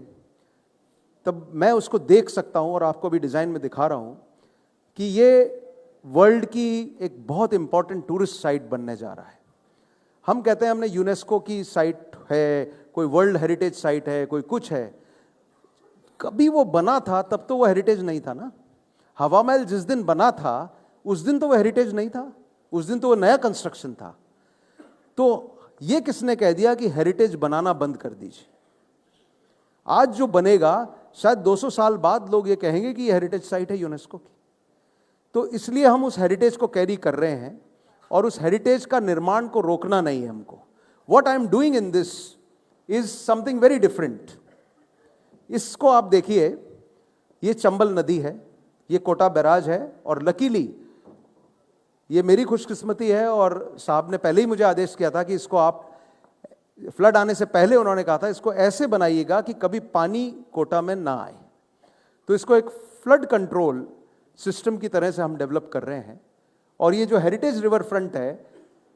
तब मैं उसको देख सकता हूं, और आपको भी डिजाइन में दिखा रहा हूं कि ये वर्ल्ड की एक बहुत इंपॉर्टेंट टूरिस्ट साइट बनने जा रहा है। हम कहते हैं हमने यूनेस्को की साइट है, कोई वर्ल्ड हेरिटेज साइट है, कोई कुछ है। कभी वो बना था तब तो वो हेरिटेज नहीं था ना। हवा महल जिस दिन बना था उस दिन तो वो हेरिटेज नहीं था, उस दिन तो वो नया कंस्ट्रक्शन था। तो ये किसने कह दिया कि हेरिटेज बनाना बंद कर दीजिए? आज जो बनेगा शायद 200 साल बाद लोग ये कहेंगे कि ये हेरिटेज साइट है यूनेस्को की। तो इसलिए हम उस हेरिटेज को कैरी कर रहे हैं, और उस हेरिटेज का निर्माण को रोकना नहीं है हमको। What I am doing in this is something very different. इसको आप देखिए, ये चंबल नदी है, ये कोटा बैराज है, और लकीली ये मेरी खुशकिस्मती है, और साहब ने पहले ही मुझे आदेश किया था कि इसको आप, फ्लड आने से पहले उन्होंने कहा था इसको ऐसे बनाइएगा कि कभी पानी कोटा में ना आए। तो इसको एक फ्लड कंट्रोल सिस्टम की तरह से हम डेवलप कर रहे हैं। और ये जो हेरिटेज रिवर फ्रंट है,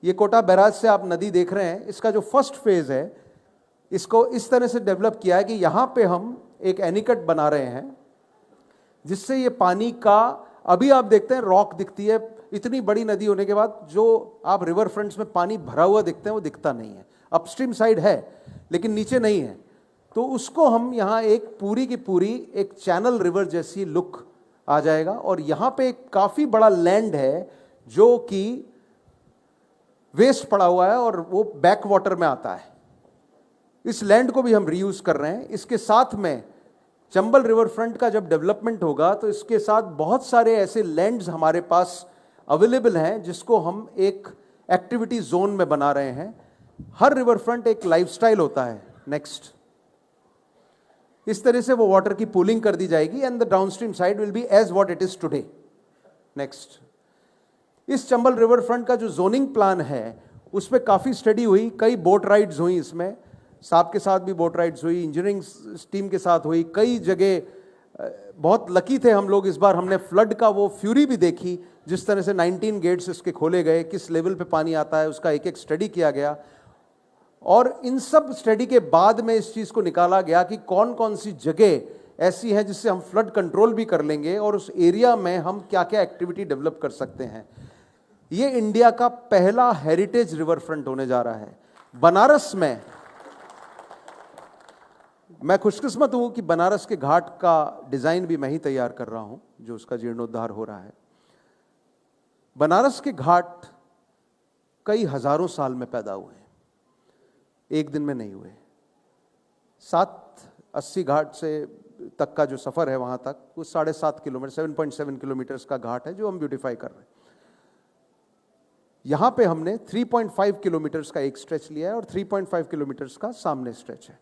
ये कोटा बैराज से आप नदी देख रहे हैं, इसका जो फर्स्ट फेज है, इसको इस तरह से डेवलप किया है कि यहां पे हम एक एनीकट बना रहे हैं, जिससे ये पानी का, अभी आप देखते हैं रॉक दिखती है, इतनी बड़ी नदी होने के बाद जो आप रिवर फ्रंट्स में पानी भरा हुआ दिखते हैं वो दिखता नहीं है। अपस्ट्रीम साइड है लेकिन नीचे नहीं है। तो उसको हम यहां एक पूरी की पूरी एक चैनल रिवर जैसी लुक आ जाएगा। और यहां पे एक काफी बड़ा लैंड है जो कि वेस्ट पड़ा हुआ है और वो बैक वाटर में आता है। इस लैंड को भी हम रीयूज कर रहे हैं। इसके साथ में चंबल रिवर फ्रंट का जब डेवलपमेंट होगा तो इसके साथ बहुत सारे ऐसे लैंड्स हमारे पास अवेलेबल हैं जिसको हम एक एक्टिविटी जोन में बना रहे हैं। हर रिवर फ्रंट एक लाइफस्टाइल होता है। नेक्स्ट, इस तरह से वो वाटर की पूलिंग कर दी जाएगी and the downstream side will be as what it is today. Next, इस चंबल रिवर फ्रंट का जो जोनिंग प्लान है उस पर काफी स्टडी हुई, कई बोट राइड्स हुई, इसमें साहब के साथ भी बोट राइड्स हुई, इंजीनियरिंग टीम के साथ हुई, कई जगह। बहुत लकी थे हम लोग, इस बार हमने फ्लड का वो फ्यूरी भी देखी, जिस तरह से 19 गेट्स इसके खोले गए, किस लेवल पे पानी आता है उसका एक एक स्टडी किया गया। और इन सब स्टडी के बाद में इस चीज को निकाला गया कि कौन कौन सी जगह ऐसी है जिससे हम फ्लड कंट्रोल भी कर लेंगे और उस एरिया में हम क्या क्या एक्टिविटी डेवलप कर सकते हैं। ये इंडिया का पहला हेरिटेज रिवर फ्रंट होने जा रहा है बनारस में। मैं खुशकिस्मत हूं कि बनारस के घाट का डिजाइन भी मैं ही तैयार कर रहा हूं, जो उसका जीर्णोद्धार हो रहा है। बनारस के घाट कई हजारों साल में पैदा हुए, एक दिन में नहीं हुए। 780 घाट से तक का जो सफर है वहां तक, वो 7.5 किलोमीटर 7.7 किलोमीटर का घाट है जो हम ब्यूटिफाई कर रहे हैं। यहां पे हमने 3.5 किलोमीटर का एक स्ट्रेच लिया है और 3.5 किलोमीटर का सामने स्ट्रेच है।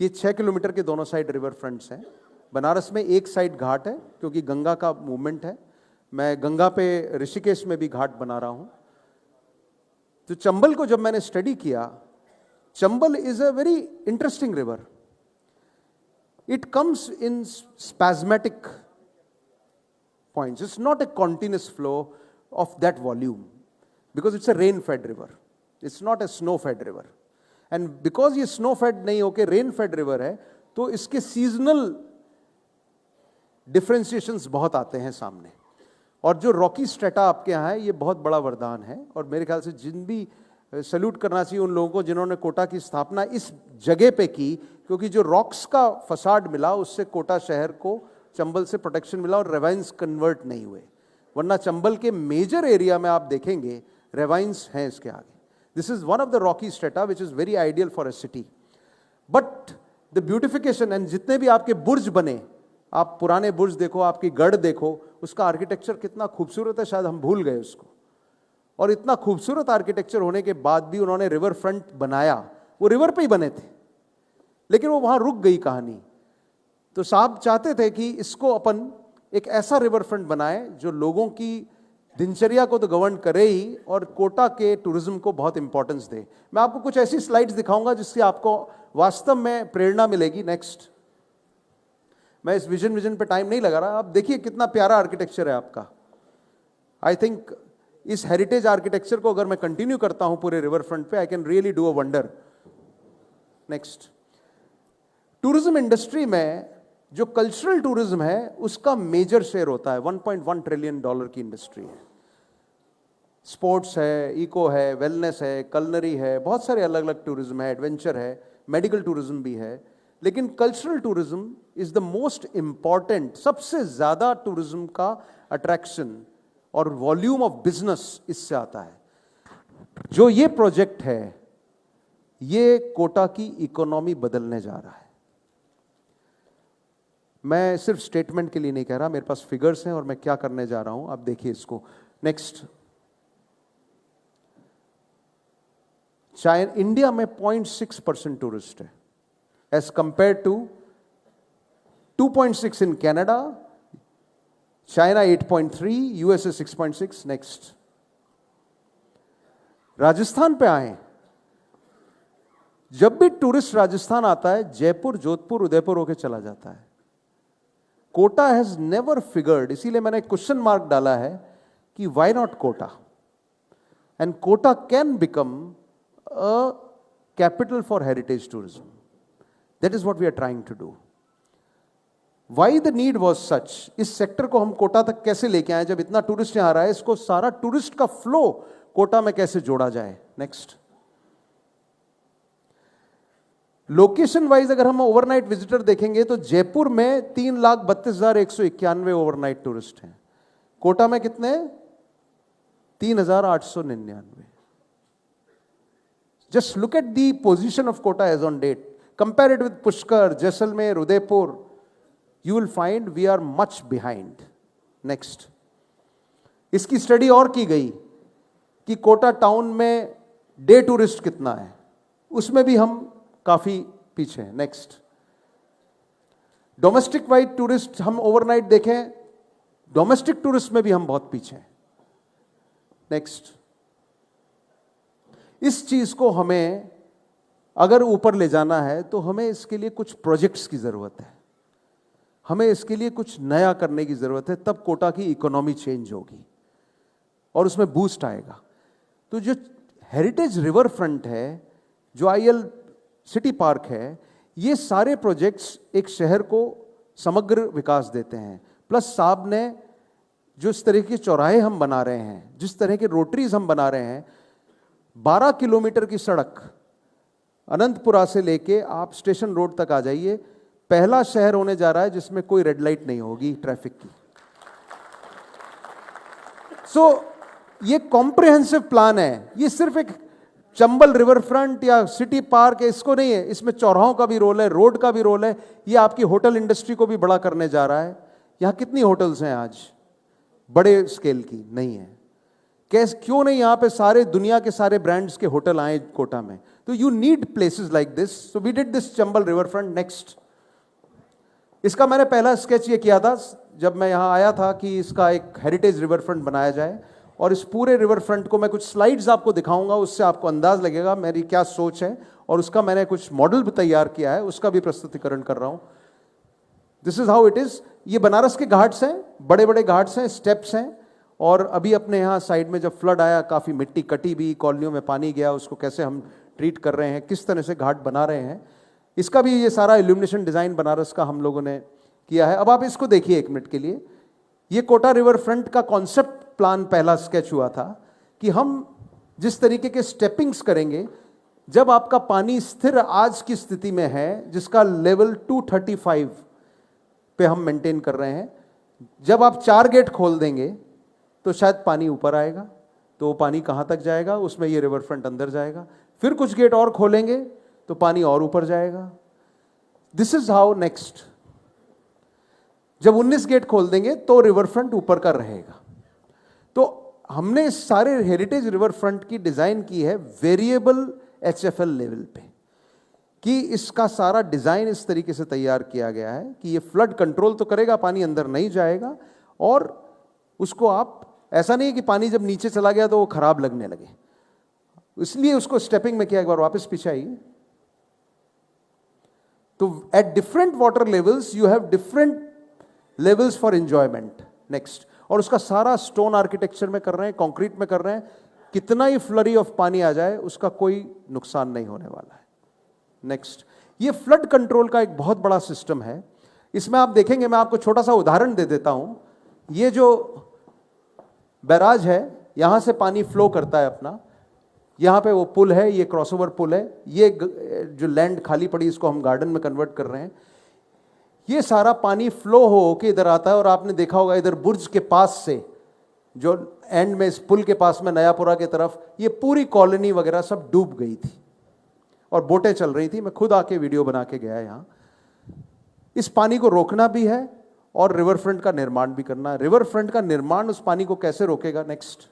ये 6 किलोमीटर के दोनों साइड रिवर फ्रंट्स हैं। बनारस में एक साइड घाट है क्योंकि गंगा का मूवमेंट है। मैं गंगा पे ऋषिकेश में भी घाट बना रहा हूं। तो चंबल को जब मैंने स्टडी किया, Chambal is a very interesting river. It comes in spasmodic points, it's not a continuous flow of that volume because it's a rain fed river, it's not a snow fed river, and because ये snow fed नहीं होके rain fed river है तो इसके seasonal differentiations बहुत आते हैं सामने। और जो रॉकी स्ट्रेटा आपके यहाँ है ये बहुत बड़ा वरदान है, और मेरे ख्याल से जिन भी सैल्यूट करना चाहिए उन लोगों को जिन्होंने कोटा की स्थापना इस जगह पे की, क्योंकि जो रॉक्स का फसाड मिला उससे कोटा शहर को चंबल से प्रोटेक्शन मिला और रेवाइंस कन्वर्ट नहीं हुए। वरना चंबल के मेजर एरिया में आप देखेंगे रेवाइंस हैं इसके आगे। This is one of the Rocky strata which is very ideal for a city. But the beautification and जितने भी आपके बुर्ज बने आप पुराने बुर्ज देखो, आपकी गढ़ देखो, उसका आर्किटेक्चर कितना खूबसूरत है, शायद हम भूल गए उसको। और इतना खूबसूरत आर्किटेक्चर होने के बाद भी उन्होंने रिवर फ्रंट बनाया, वो रिवर पे ही बने थे, लेकिन वो वहां रुक गई कहानी। तो साहब चाहते थे कि इसको अपन एक ऐसा रिवर फ्रंट बनाए जो लोगों की दिनचर्या को तो गवर्न करे ही, और कोटा के टूरिज्म को बहुत इंपॉर्टेंस दे। मैं आपको कुछ ऐसी स्लाइड्स दिखाऊंगा जिससे आपको वास्तव में प्रेरणा मिलेगी। नेक्स्ट। मैं इस विजन पे टाइम नहीं लगा रहा, आप देखिए कितना प्यारा आर्किटेक्चर है आपका। आई थिंक इस हेरिटेज आर्किटेक्चर को अगर मैं कंटिन्यू करता हूं पूरे रिवर फ्रंट पे, I can really do a wonder. Next. Tourism industry में जो कल्चरल टूरिज्म है उसका मेजर शेयर होता है, $1.1 ट्रिलियन की इंडस्ट्री है। स्पोर्ट्स है, इको है, वेलनेस है, कलनरी है, बहुत सारे अलग अलग टूरिज्म है, एडवेंचर है, मेडिकल टूरिज्म भी है। लेकिन cultural tourism is the most important, सबसे ज्यादा टूरिज्म का अट्रैक्शन और वॉल्यूम ऑफ बिजनेस इससे आता है। जो ये प्रोजेक्ट है ये कोटा की इकोनॉमी बदलने जा रहा है। मैं सिर्फ स्टेटमेंट के लिए नहीं कह रहा, मेरे पास फिगर्स हैं और मैं क्या करने जा रहा हूं, आप देखिए इसको। नेक्स्ट। चाइना, इंडिया में 0.6% टूरिस्ट है as compare to 2.6 in Canada, China 8.3, USA 6.6। Next. Rajasthan पे आए, जब भी टूरिस्ट राजस्थान आता है जयपुर, जोधपुर, उदयपुर होके चला जाता है। कोटा हैज नेवर फिगर्ड, इसीलिए मैंने क्वेश्चन मार्क डाला है कि why not Kota, and Kota can become a capital for heritage tourism. That is what we are trying to do. Why the need was such, इस सेक्टर को हम कोटा तक कैसे लेके आए, जब इतना टूरिस्ट यहां आ रहा है, इसको सारा टूरिस्ट का फ्लो कोटा में कैसे जोड़ा जाए। नेक्स्ट। लोकेशन वाइज अगर हम ओवरनाइट विजिटर देखेंगे तो जयपुर में 3,32,191 ओवरनाइट टूरिस्ट हैं। कोटा में कितने? 3,899। Just look at the position of Kota as on date, compare it with Pushkar, Jaisalmer, Udaipur, you will find we are much behind. Next. इसकी स्टडी और की गई कि कोटा टाउन में डे टूरिस्ट कितना है, उसमें भी हम काफी पीछे हैं। नेक्स्ट। डोमेस्टिक वाइड टूरिस्ट हम ओवरनाइट देखें, डोमेस्टिक टूरिस्ट में भी हम बहुत पीछे हैं। नेक्स्ट। इस चीज को हमें अगर ऊपर ले जाना है तो हमें इसके लिए कुछ प्रोजेक्ट्स की जरूरत है, हमें इसके लिए कुछ नया करने की जरूरत है, तब कोटा की इकोनॉमी चेंज होगी और उसमें बूस्ट आएगा। तो जो हेरिटेज रिवर फ्रंट है, जो आईएल सिटी पार्क है, ये सारे प्रोजेक्ट्स एक शहर को समग्र विकास देते हैं। प्लस साहब ने जो इस तरह के चौराहे हम बना रहे हैं, जिस तरह के रोटरीज हम बना रहे हैं, 12 किलोमीटर की सड़क अनंतपुरा से लेके आप स्टेशन रोड तक आ जाइए, पहला शहर होने जा रहा है जिसमें कोई रेड लाइट नहीं होगी ट्रैफिक की। ये कॉम्प्रिहेंसिव प्लान है, ये सिर्फ एक चंबल रिवर फ्रंट या सिटी पार्क है इसको नहीं है, इसमें चौराहों का भी रोल है, रोड का भी रोल है। ये आपकी होटल इंडस्ट्री को भी बड़ा करने जा रहा है। यहां कितनी होटल्स हैं आज बड़े स्केल की? नहीं है। क्यों नहीं यहां पे सारे दुनिया के सारे ब्रांड्स के होटल आए कोटा में? तो you need places like this, so we did this Chambal river front. Next. इसका मैंने पहला स्केच ये किया था जब मैं यहां आया था कि इसका एक हेरिटेज रिवर फ्रंट बनाया जाए, और इस पूरे रिवर फ्रंट को मैं कुछ स्लाइड्स आपको दिखाऊंगा, उससे आपको अंदाज लगेगा मेरी क्या सोच है, और उसका मैंने कुछ मॉडल भी तैयार किया है, उसका भी प्रस्तुतिकरण कर रहा हूं। This is how it is. ये बनारस के घाट्स हैं, बड़े बड़े घाट्स हैं, स्टेप्स हैं, और अभी अपने यहाँ साइड में जब फ्लड आया काफी मिट्टी कटी भी, कॉलोनियों में पानी गया, उसको कैसे हम ट्रीट कर रहे हैं, किस तरह से घाट बना रहे हैं, इसका भी ये सारा इल्यूमिनेशन डिजाइन बनारस का हम लोगों ने किया है। अब आप इसको देखिए एक मिनट के लिए। ये कोटा रिवर फ्रंट का कॉन्सेप्ट प्लान पहला स्केच हुआ था कि हम जिस तरीके के स्टेपिंग्स करेंगे, जब आपका पानी स्थिर आज की स्थिति में है जिसका लेवल 235 पे हम मेंटेन कर रहे हैं, जब आप 4 गेट खोल देंगे तो शायद पानी ऊपर आएगा, तो वो पानी कहां तक जाएगा, उसमें ये रिवर फ्रंट अंदर जाएगा। फिर कुछ गेट और खोलेंगे तो पानी और ऊपर जाएगा। This is how. नेक्स्ट। जब 19 गेट खोल देंगे तो रिवर फ्रंट ऊपर का रहेगा। तो हमने सारे हेरिटेज रिवर फ्रंट की डिजाइन की है वेरिएबल एचएफएल लेवल पे, कि इसका सारा डिजाइन इस तरीके से तैयार किया गया है कि ये फ्लड कंट्रोल तो करेगा, पानी अंदर नहीं जाएगा, और उसको आप ऐसा नहीं है कि पानी जब नीचे चला गया तो वो खराब लगने लगे, इसलिए उसको स्टेपिंग में किया। एक बार वापस पीछे आइए। तो at different water levels you have different levels for enjoyment. Next, और उसका सारा स्टोन आर्किटेक्चर में कर रहे हैं, कंक्रीट में कर रहे हैं, कितना ही फ्लरी ऑफ पानी आ जाए उसका कोई नुकसान नहीं होने वाला है। नेक्स्ट, ये फ्लड कंट्रोल का एक बहुत बड़ा सिस्टम है। इसमें आप देखेंगे, मैं आपको छोटा सा उदाहरण दे देता हूं। ये जो बैराज है, यहां से पानी फ्लो करता है अपना, यहां पे वो पुल है, ये क्रॉसओवर पुल है, ये जो लैंड खाली पड़ी इसको हम गार्डन में कन्वर्ट कर रहे हैं। ये सारा पानी फ्लो हो के इधर आता है, और आपने देखा होगा इधर बुर्ज के पास से, जो एंड में इस पुल के पास में नयापुरा की तरफ, ये पूरी कॉलोनी वगैरह सब डूब गई थी और बोटें चल रही थी। मैं खुद आके वीडियो बना के गया यहां। इस पानी को रोकना भी है और रिवर फ्रंट का निर्माण भी करना है। रिवर फ्रंट का निर्माण उस पानी को कैसे रोकेगा? नेक्स्ट,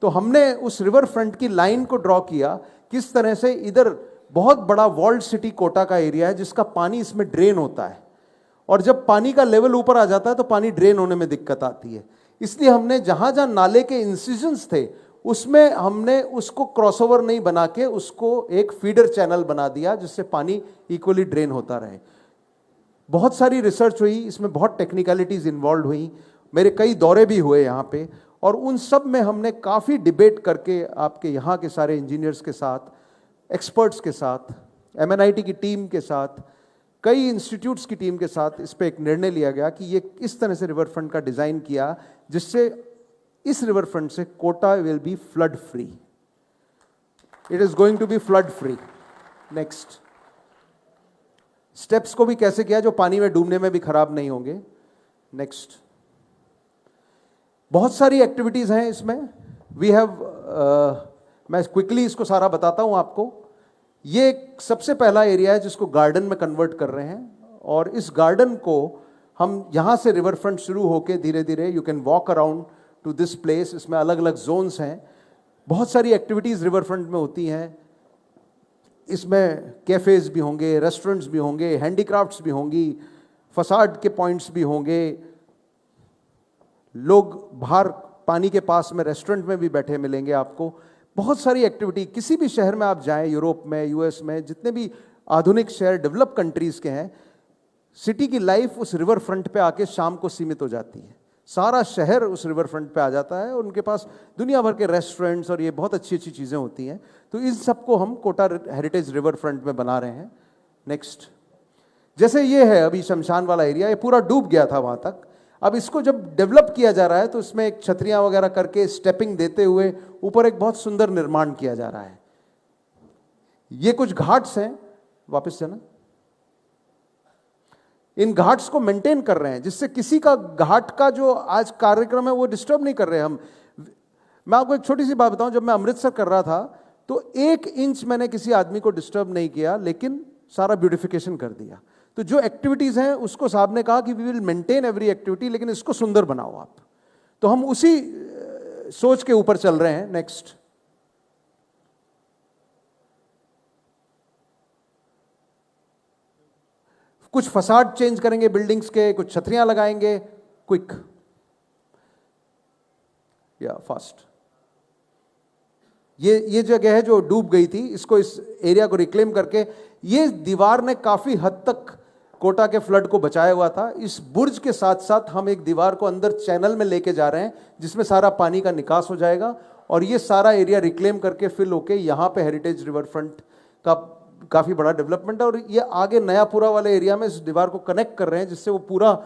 तो हमने उस रिवर फ्रंट की लाइन को ड्रॉ किया, किस तरह से इधर बहुत बड़ा वॉल्ड सिटी कोटा का एरिया है जिसका पानी इसमें ड्रेन होता है, और जब पानी का लेवल ऊपर आ जाता है तो पानी ड्रेन होने में दिक्कत आती है। इसलिए हमने जहां जहां नाले के इंसिजन्स थे उसमें हमने उसको क्रॉसओवर नहीं बना के उसको एक फीडर चैनल बना दिया जिससे पानी इक्वली ड्रेन होता रहे। बहुत सारी रिसर्च हुई इसमें, बहुत टेक्निकलिटीज इन्वॉल्व हुई, मेरे कई दौरे भी हुए यहाँ पे, और उन सब में हमने काफ़ी डिबेट करके आपके यहाँ के सारे इंजीनियर्स के साथ, एक्सपर्ट्स के साथ, MNIT की टीम के साथ, कई इंस्टीट्यूट्स की टीम के साथ इस पर एक निर्णय लिया गया कि ये इस तरह से रिवर फ्रंट का डिज़ाइन किया जिससे इस रिवर फ्रंट से Kota will be flood free. It is going to be flood free. Next, steps को भी कैसे किया जो पानी में डूबने में भी खराब नहीं होंगे। नेक्स्ट, बहुत सारी एक्टिविटीज हैं इसमें। वी हैव मैं क्विकली इसको सारा बताता हूं आपको। ये एक सबसे पहला एरिया है जिसको गार्डन में कन्वर्ट कर रहे हैं, और इस गार्डन को हम यहां से रिवर फ्रंट शुरू होके धीरे धीरे you can walk around two this place. इसमें अलग अलग जोन्स हैं, बहुत सारी एक्टिविटीज रिवर फ्रंट में होती हैं। इसमें कैफेज भी होंगे, रेस्टोरेंट्स भी होंगे, हैंडीक्राफ्ट्स भी होंगी, फसाड के पॉइंट्स भी होंगे, लोग बाहर पानी के पास में रेस्टोरेंट में भी बैठे मिलेंगे आपको। बहुत सारी एक्टिविटी, किसी भी शहर में आप जाएं, यूरोप में, यूएस में, जितने भी आधुनिक शहर डेवलप कंट्रीज के हैं, सिटी की लाइफ उस रिवर फ्रंट पे आके शाम को सीमित हो जाती है। सारा शहर उस रिवर फ्रंट पे आ जाता है और उनके पास दुनिया भर के रेस्टोरेंट्स और ये बहुत अच्छी अच्छी चीज़ें होती हैं। तो इन सबको हम कोटा हेरिटेज रिवर फ्रंट में बना रहे हैं। नेक्स्ट, जैसे ये है अभी शमशान वाला एरिया, ये पूरा डूब गया था वहाँ तक। अब इसको जब डेवलप किया जा रहा है तो इसमें एक छतरियाँ वगैरह करके स्टेपिंग देते हुए ऊपर एक बहुत सुंदर निर्माण किया जा रहा है। ये कुछ घाट्स हैं, वापस जाना। इन घाट्स को मेंटेन कर रहे हैं जिससे किसी का घाट का जो आज कार्यक्रम है वो डिस्टर्ब नहीं कर रहे हम। मैं आपको एक छोटी सी बात बताऊं, जब मैं अमृतसर कर रहा था तो 1 इंच मैंने किसी आदमी को डिस्टर्ब नहीं किया, लेकिन सारा ब्यूटिफिकेशन कर दिया। तो जो एक्टिविटीज हैं उसको साहब ने कहा कि we will maintain every activity, लेकिन इसको सुंदर बनाओ आप। तो हम उसी सोच के ऊपर चल रहे हैं। नेक्स्ट, कुछ फसाड चेंज करेंगे बिल्डिंग्स के, कुछ छतरियां लगाएंगे। क्विक या फास्ट। ये जगह है जो डूब गई थी, इसको, इस एरिया को रिक्लेम करके, ये दीवार ने काफी हद तक कोटा के फ्लड को बचाया हुआ था। इस बुर्ज के साथ साथ हम एक दीवार को अंदर चैनल में लेके जा रहे हैं जिसमें सारा पानी का निकास हो जाएगा, और ये सारा एरिया रिक्लेम करके फिल होके यहाँ पे हेरिटेज रिवर फ्रंट का काफी बड़ा डेवलपमेंट है। और ये आगे नयापुरा वाले एरिया में इस दीवार को कनेक्ट कर रहे हैं जिससे वो पूरा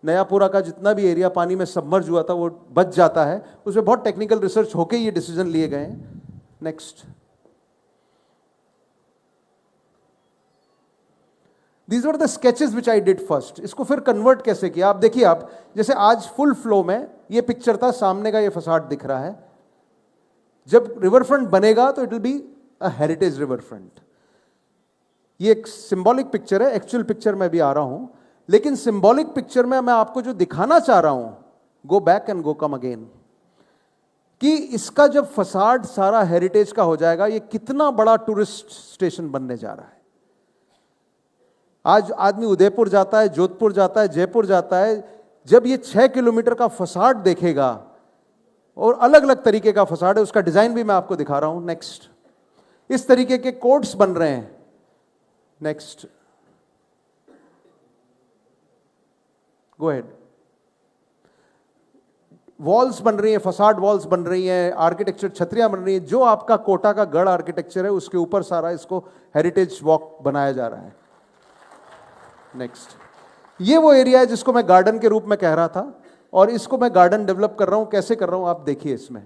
नयापुरा का जितना भी एरिया पानी में सबमर्ज हुआ था वो बच जाता है। उसमें बहुत टेक्निकल रिसर्च होके ये डिसीजन लिए गए हैं। Next, These were the sketches which I did first. इसको फिर कन्वर्ट कैसे किया आप देखिए। आप जैसे आज फुल फ्लो में ये पिक्चर था, सामने का ये फसाड दिख रहा है। जब रिवर फ्रंट बनेगा तो it will be a heritage river front. ये एक सिंबॉलिक पिक्चर है, एक्चुअल पिक्चर में भी आ रहा हूं। लेकिन सिंबॉलिक पिक्चर में मैं आपको जो दिखाना चाह रहा हूं, go back and go come again, कि इसका जब फसाड सारा हेरिटेज का हो जाएगा, ये कितना बड़ा टूरिस्ट स्टेशन बनने जा रहा है। आज आदमी उदयपुर जाता है, जोधपुर जाता है, जयपुर जाता है, जब ये 6 किलोमीटर का फसाड देखेगा, और अलग अलग तरीके का फसाड है, उसका डिजाइन भी मैं आपको दिखा रहा हूं। नेक्स्ट, इस तरीके के कोर्ट्स बन रहे हैं। Next, go ahead. वॉल्स बन रही हैं, फसाड वॉल्स बन रही हैं, आर्किटेक्चर छतरियां बन रही हैं। जो आपका कोटा का गढ़ आर्किटेक्चर है, उसके ऊपर सारा इसको हेरिटेज वॉक बनाया जा रहा है। नेक्स्ट, ये वो एरिया है जिसको मैं गार्डन के रूप में कह रहा था, और इसको मैं गार्डन डेवलप कर रहा हूं। कैसे कर रहा हूं आप देखिए इसमें।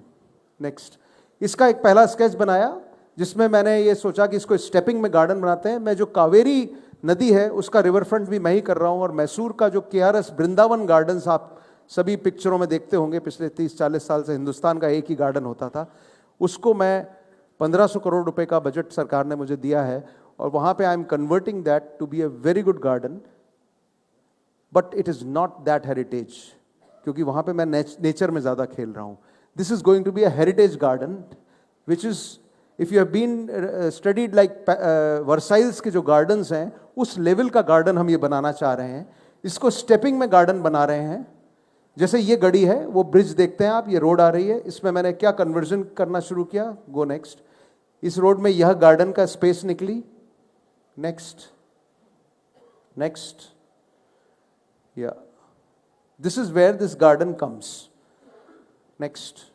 नेक्स्ट, इसका एक पहला स्केच बनाया जिसमें मैंने ये सोचा कि इसको स्टेपिंग में गार्डन बनाते हैं। मैं जो कावेरी नदी है उसका रिवर फ्रंट भी मैं ही कर रहा हूं, और मैसूर का जो KRS वृंदावन गार्डन्स आप सभी पिक्चरों में देखते होंगे, पिछले 30-40 साल से हिंदुस्तान का एक ही गार्डन होता था, उसको मैं 1500 करोड़ रुपए का बजट सरकार ने मुझे दिया है, और वहां पे I am converting that to be a very good garden, but it is not that heritage, क्योंकि वहां पे मैं नेचर में ज्यादा खेल रहा हूं। This is going to be a heritage garden which is, if you have been studied like Versailles के जो गार्डन्स हैं, उस लेवल का गार्डन हम ये बनाना चाह रहे हैं। इसको स्टेपिंग में गार्डन बना रहे हैं। जैसे ये गड़ी है, वो ब्रिज देखते हैं आप, ये रोड आ रही है, इसमें मैंने क्या कन्वर्जन करना शुरू किया। गो नेक्स्ट, इस रोड में यह गार्डन का स्पेस निकली। नेक्स्ट, नेक्स्ट, या this is where this garden comes. Next,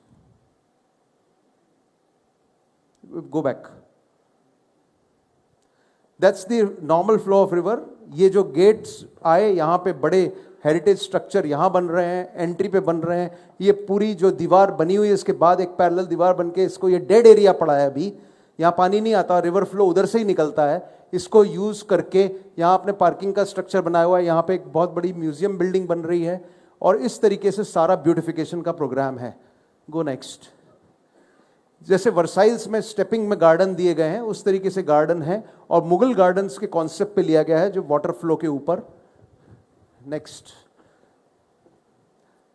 go back. That's the normal flow of river. ये जो गेट्स आए, यहां पे बड़े हेरिटेज स्ट्रक्चर यहां बन रहे हैं, एंट्री पे बन रहे हैं। ये पूरी जो दीवार बनी हुई है, इसके बाद एक पैरेलल दीवार बन के, इसको ये डेड एरिया पड़ा है अभी, यहां पानी नहीं आता, रिवर फ्लो उधर से ही निकलता है। इसको यूज करके यहां आपने पार्किंग का स्ट्रक्चर बनाया हुआ है, यहां पे एक बहुत बड़ी म्यूजियम बिल्डिंग बन रही है, और इस तरीके से सारा ब्यूटिफिकेशन का प्रोग्राम है। Go next. जैसे वर्साइल्स में स्टेपिंग में गार्डन दिए गए हैं, उस तरीके से गार्डन है, और मुगल गार्डन्स के कॉन्सेप्ट पे लिया गया है, जो वाटर फ्लो के ऊपर। Next,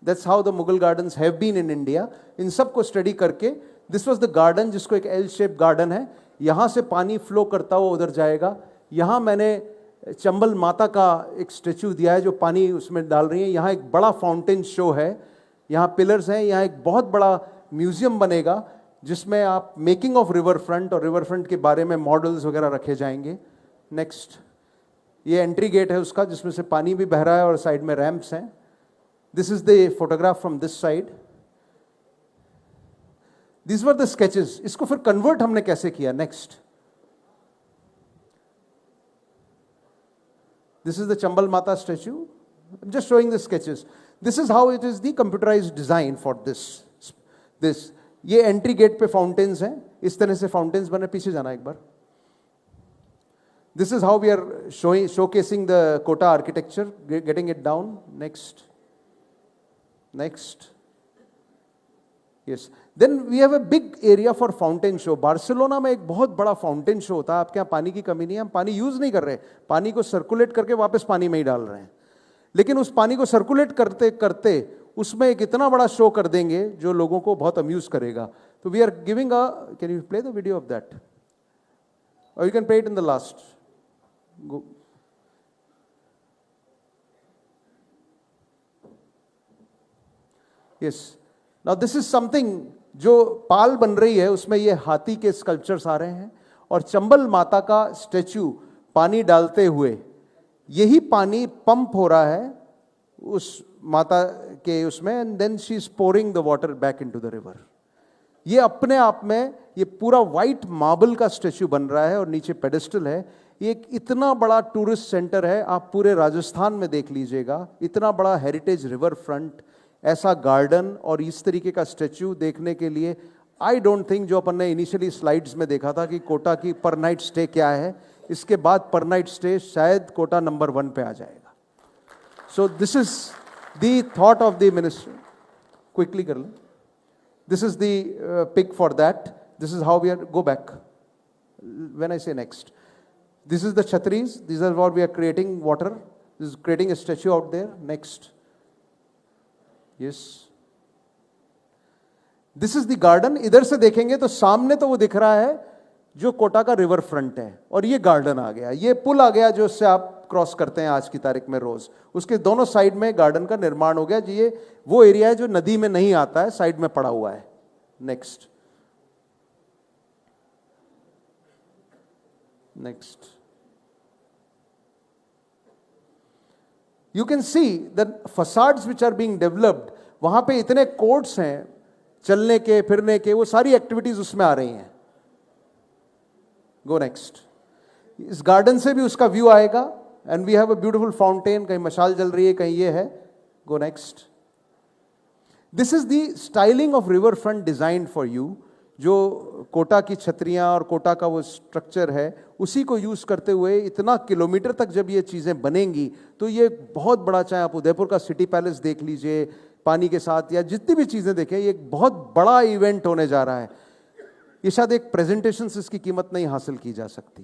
that's how the Mughal gardens have been in India. इन सब को स्टडी करके, दिस वाज द गार्डन, जिसको एक एल शेप गार्डन है, यहां से पानी फ्लो करता हुआ उधर जाएगा। यहां मैंने चंबल माता का एक स्टेच्यू दिया है, जो पानी उसमें डाल रही है। यहां एक बड़ा फाउंटेन शो है, यहां पिलर्स हैं, यहां एक बहुत बड़ा म्यूजियम बनेगा, जिसमें आप मेकिंग ऑफ रिवर फ्रंट और रिवर फ्रंट के बारे में मॉडल्स वगैरह रखे जाएंगे। नेक्स्ट, ये एंट्री गेट है उसका, जिसमें से पानी भी बह रहा है और साइड में रैंप्स हैं। This is the photograph from this side. This were the sketches. इसको फिर कन्वर्ट हमने कैसे किया। Next, this is the Chambal Mata statue, just showing the sketches. This is how it is the computerised design for this. ये entry gate पे fountains हैं, इस तरह से फाउंटेन्स बने। पीछे जाना एक बार। This is how we are showcasing the Kota architecture, getting it down. Next. Next. Yes. Then we have a big area for fountain show. Barcelona में एक बहुत बड़ा फाउंटेन शो होता है। आपके यहाँ पानी की कमी नहीं है, हम पानी यूज नहीं कर रहे, पानी को सर्कुलेट करके वापस पानी में ही डाल रहे हैं। लेकिन उस पानी को सर्कुलेट करते करते उसमें एक इतना बड़ा शो कर देंगे जो लोगों को बहुत अम्यूज करेगा। तो we are giving a, can you play the video of that, और you can play it in the last. Go. Yes. Now this is something, जो पाल बन रही है उसमें ये हाथी के स्कल्पचर्स आ रहे हैं, और चंबल माता का स्टेच्यू पानी डालते हुए, यही पानी पंप हो रहा है उस माता के उसमें, and then she is pouring the water back into the river. ये अपने आप में ये पूरा व्हाइट मार्बल का स्टेच्यू बन रहा है, और नीचे पेडेस्टल है। ये एक इतना बड़ा टूरिस्ट सेंटर है, आप पूरे राजस्थान में देख लीजिएगा, इतना बड़ा हेरिटेज रिवर फ्रंट, ऐसा गार्डन और इस तरीके का स्टेच्यू देखने के लिए। आई डोंट थिंक, जो अपन ने इनिशियली स्लाइड्स में देखा था कि कोटा की पर नाइट स्टे क्या है, इसके बाद पर नाइट स्टे शायद कोटा नंबर 1 पे आ जाएगा। So this is the thought of the minister. Quickly कर लें। This is the pic for that. This is how we are, go back when I say next. This is the chhatris. These are what we are creating water. This is creating a statue out there. Next. Yes. This is the garden. इधर से देखेंगे तो सामने तो वो दिख रहा है जो कोटा का रिवर फ्रंट है, और ये गार्डन आ गया, ये पुल आ गया जो उससे आप क्रॉस करते हैं आज की तारीख में रोज। उसके दोनों साइड में गार्डन का निर्माण हो गया। ये वो एरिया है जो नदी में नहीं आता है, साइड में पड़ा हुआ है। Next. Next. You can see the facades which are being developed, वहां पे इतने कोर्ट्स हैं चलने के फिरने के, वो सारी एक्टिविटीज उसमें आ रही हैं। Go next. इस गार्डन से भी उसका व्यू आएगा, and we have a beautiful fountain, कहीं मशाल जल रही है, कहीं ये है। Go next. This is the styling of river front design for you. जो कोटा की छतरियां और कोटा का वो स्ट्रक्चर है, उसी को यूज करते हुए इतना किलोमीटर तक जब ये चीजें बनेंगी तो ये बहुत बड़ा, चाहे आप उदयपुर का सिटी पैलेस देख लीजिए पानी के साथ, या जितनी भी चीजें देखें, ये एक बहुत बड़ा इवेंट होने जा रहा है। ये शायद एक प्रेजेंटेशन से इसकी कीमत नहीं हासिल की जा सकती।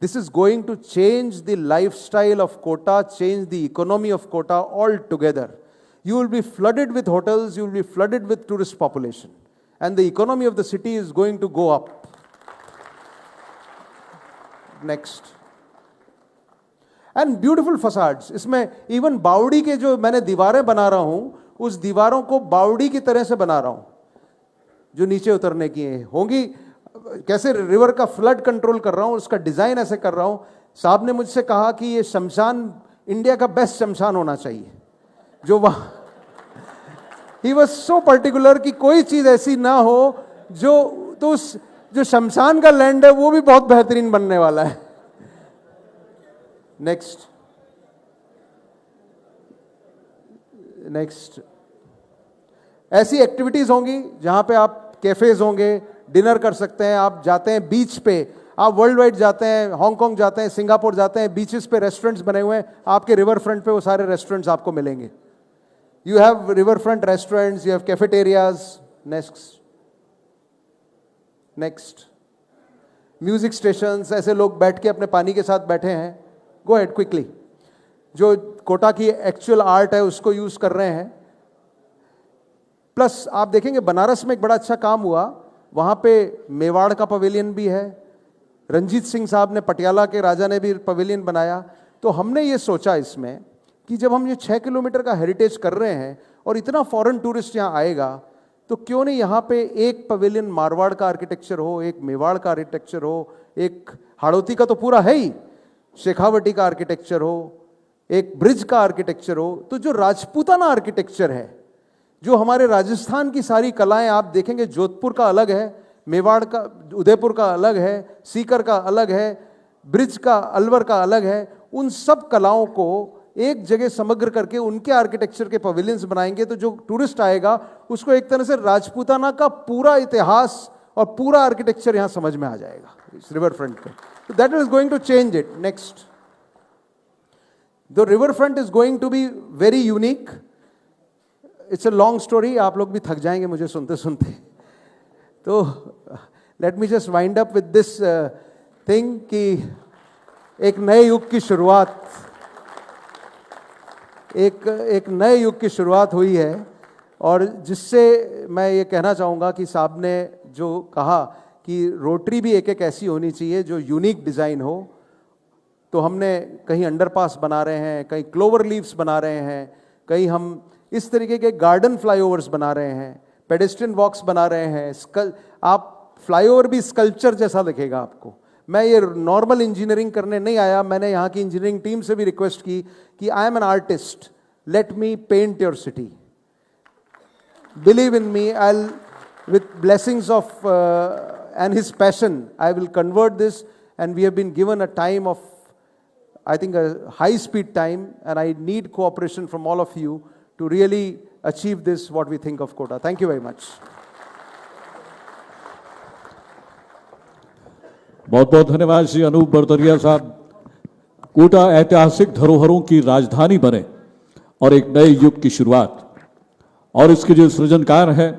This is going to change the lifestyle of Kota, change the economy of Kota altogether. You will be flooded with hotels, you will be flooded with tourist population, and the economy of the city is going to go up. Next. And beautiful facades. इसमें even बावड़ी के जो मैंने दीवारें बना रहा हूं, उस दीवारों को बावड़ी की तरह से बना रहा हूं, जो नीचे उतरने की होंगी। कैसे रिवर का फ्लड कंट्रोल कर रहा हूं, उसका डिजाइन ऐसे कर रहा हूं। साहब ने मुझसे कहा कि ये शमशान इंडिया का बेस्ट शमशान होना चाहिए, जो वहां He was so particular कि कोई चीज ऐसी ना हो जो, तो उस जो शमशान का लैंड है वो भी बहुत बेहतरीन बनने वाला है। नेक्स्ट। नेक्स्ट। ऐसी एक्टिविटीज होंगी जहां पे आप कैफेज होंगे, डिनर कर सकते हैं। आप जाते हैं बीच पे, आप वर्ल्ड वाइड जाते हैं, हांगकांग जाते हैं, सिंगापुर जाते हैं, बीचेस पे रेस्टोरेंट्स बने हुए हैं, आपके रिवर फ्रंट पे वो सारे रेस्टोरेंट्स आपको मिलेंगे। You have riverfront restaurants, you have cafeterias. Next. Next. Music stations, ऐसे लोग बैठ के अपने पानी के साथ बैठे हैं। Go ahead quickly. जो कोटा की एक्चुअल आर्ट है उसको यूज कर रहे हैं। प्लस आप देखेंगे बनारस में एक बड़ा अच्छा काम हुआ, वहां पे मेवाड़ का पवेलियन भी है, रंजीत सिंह साहब ने, पटियाला के राजा ने भी पवेलियन बनाया। तो हमने ये सोचा इसमें कि जब हम ये 6 किलोमीटर का हेरिटेज कर रहे हैं और इतना फॉरेन टूरिस्ट यहाँ आएगा, तो क्यों नहीं यहाँ पे एक पवेलियन मारवाड़ का आर्किटेक्चर हो, एक मेवाड़ का आर्किटेक्चर हो, एक हाड़ौती का तो पूरा है ही, शेखावटी का आर्किटेक्चर हो, एक ब्रिज का आर्किटेक्चर हो। तो जो राजपूताना आर्किटेक्चर है, जो हमारे राजस्थान की सारी कलाएं आप देखेंगे, जोधपुर का अलग है, मेवाड़ का, उदयपुर का अलग है, सीकर का अलग है, ब्रिज का, अलवर का अलग है। उन सब कलाओं को एक जगह समग्र करके उनके आर्किटेक्चर के पवेलियंस बनाएंगे, तो जो टूरिस्ट आएगा उसको एक तरह से राजपूताना का पूरा इतिहास और पूरा आर्किटेक्चर यहां समझ में आ जाएगा इस रिवर फ्रंट पे। तो that is going to change it. Next. The river front is going to be very unique. It's a long story, आप लोग भी थक जाएंगे मुझे सुनते सुनते। तो let me just wind up with this thing कि एक नए युग की शुरुआत, एक नए युग की शुरुआत हुई है। और जिससे मैं ये कहना चाहूँगा कि साहब ने जो कहा कि रोटरी भी एक ऐसी होनी चाहिए जो यूनिक डिज़ाइन हो, तो हमने कहीं अंडरपास बना रहे हैं, कहीं क्लोवर लीव्स बना रहे हैं, कहीं हम इस तरीके के गार्डन फ्लाईओवर्स बना रहे हैं, पेडेस्ट्रियन वॉक्स बना रहे हैं। आप फ्लाईओवर भी स्कल्पचर जैसा दिखेगा आपको। मैं ये नॉर्मल इंजीनियरिंग करने नहीं आया, मैंने यहाँ की इंजीनियरिंग टीम से भी रिक्वेस्ट की कि I am an artist, let me paint your city, believe in me, I with blessings of and his passion I will convert this, and we have been given a time of, I think, a high speed time, and I need cooperation from all of you to really achieve this, what we think of Kota. Thank you very much. बहुत बहुत धन्यवाद श्री अनूप बरतरिया साहब। कोटा ऐतिहासिक धरोहरों की राजधानी बने और एक नए युग की शुरुआत, और इसके जो सृजनकार हैं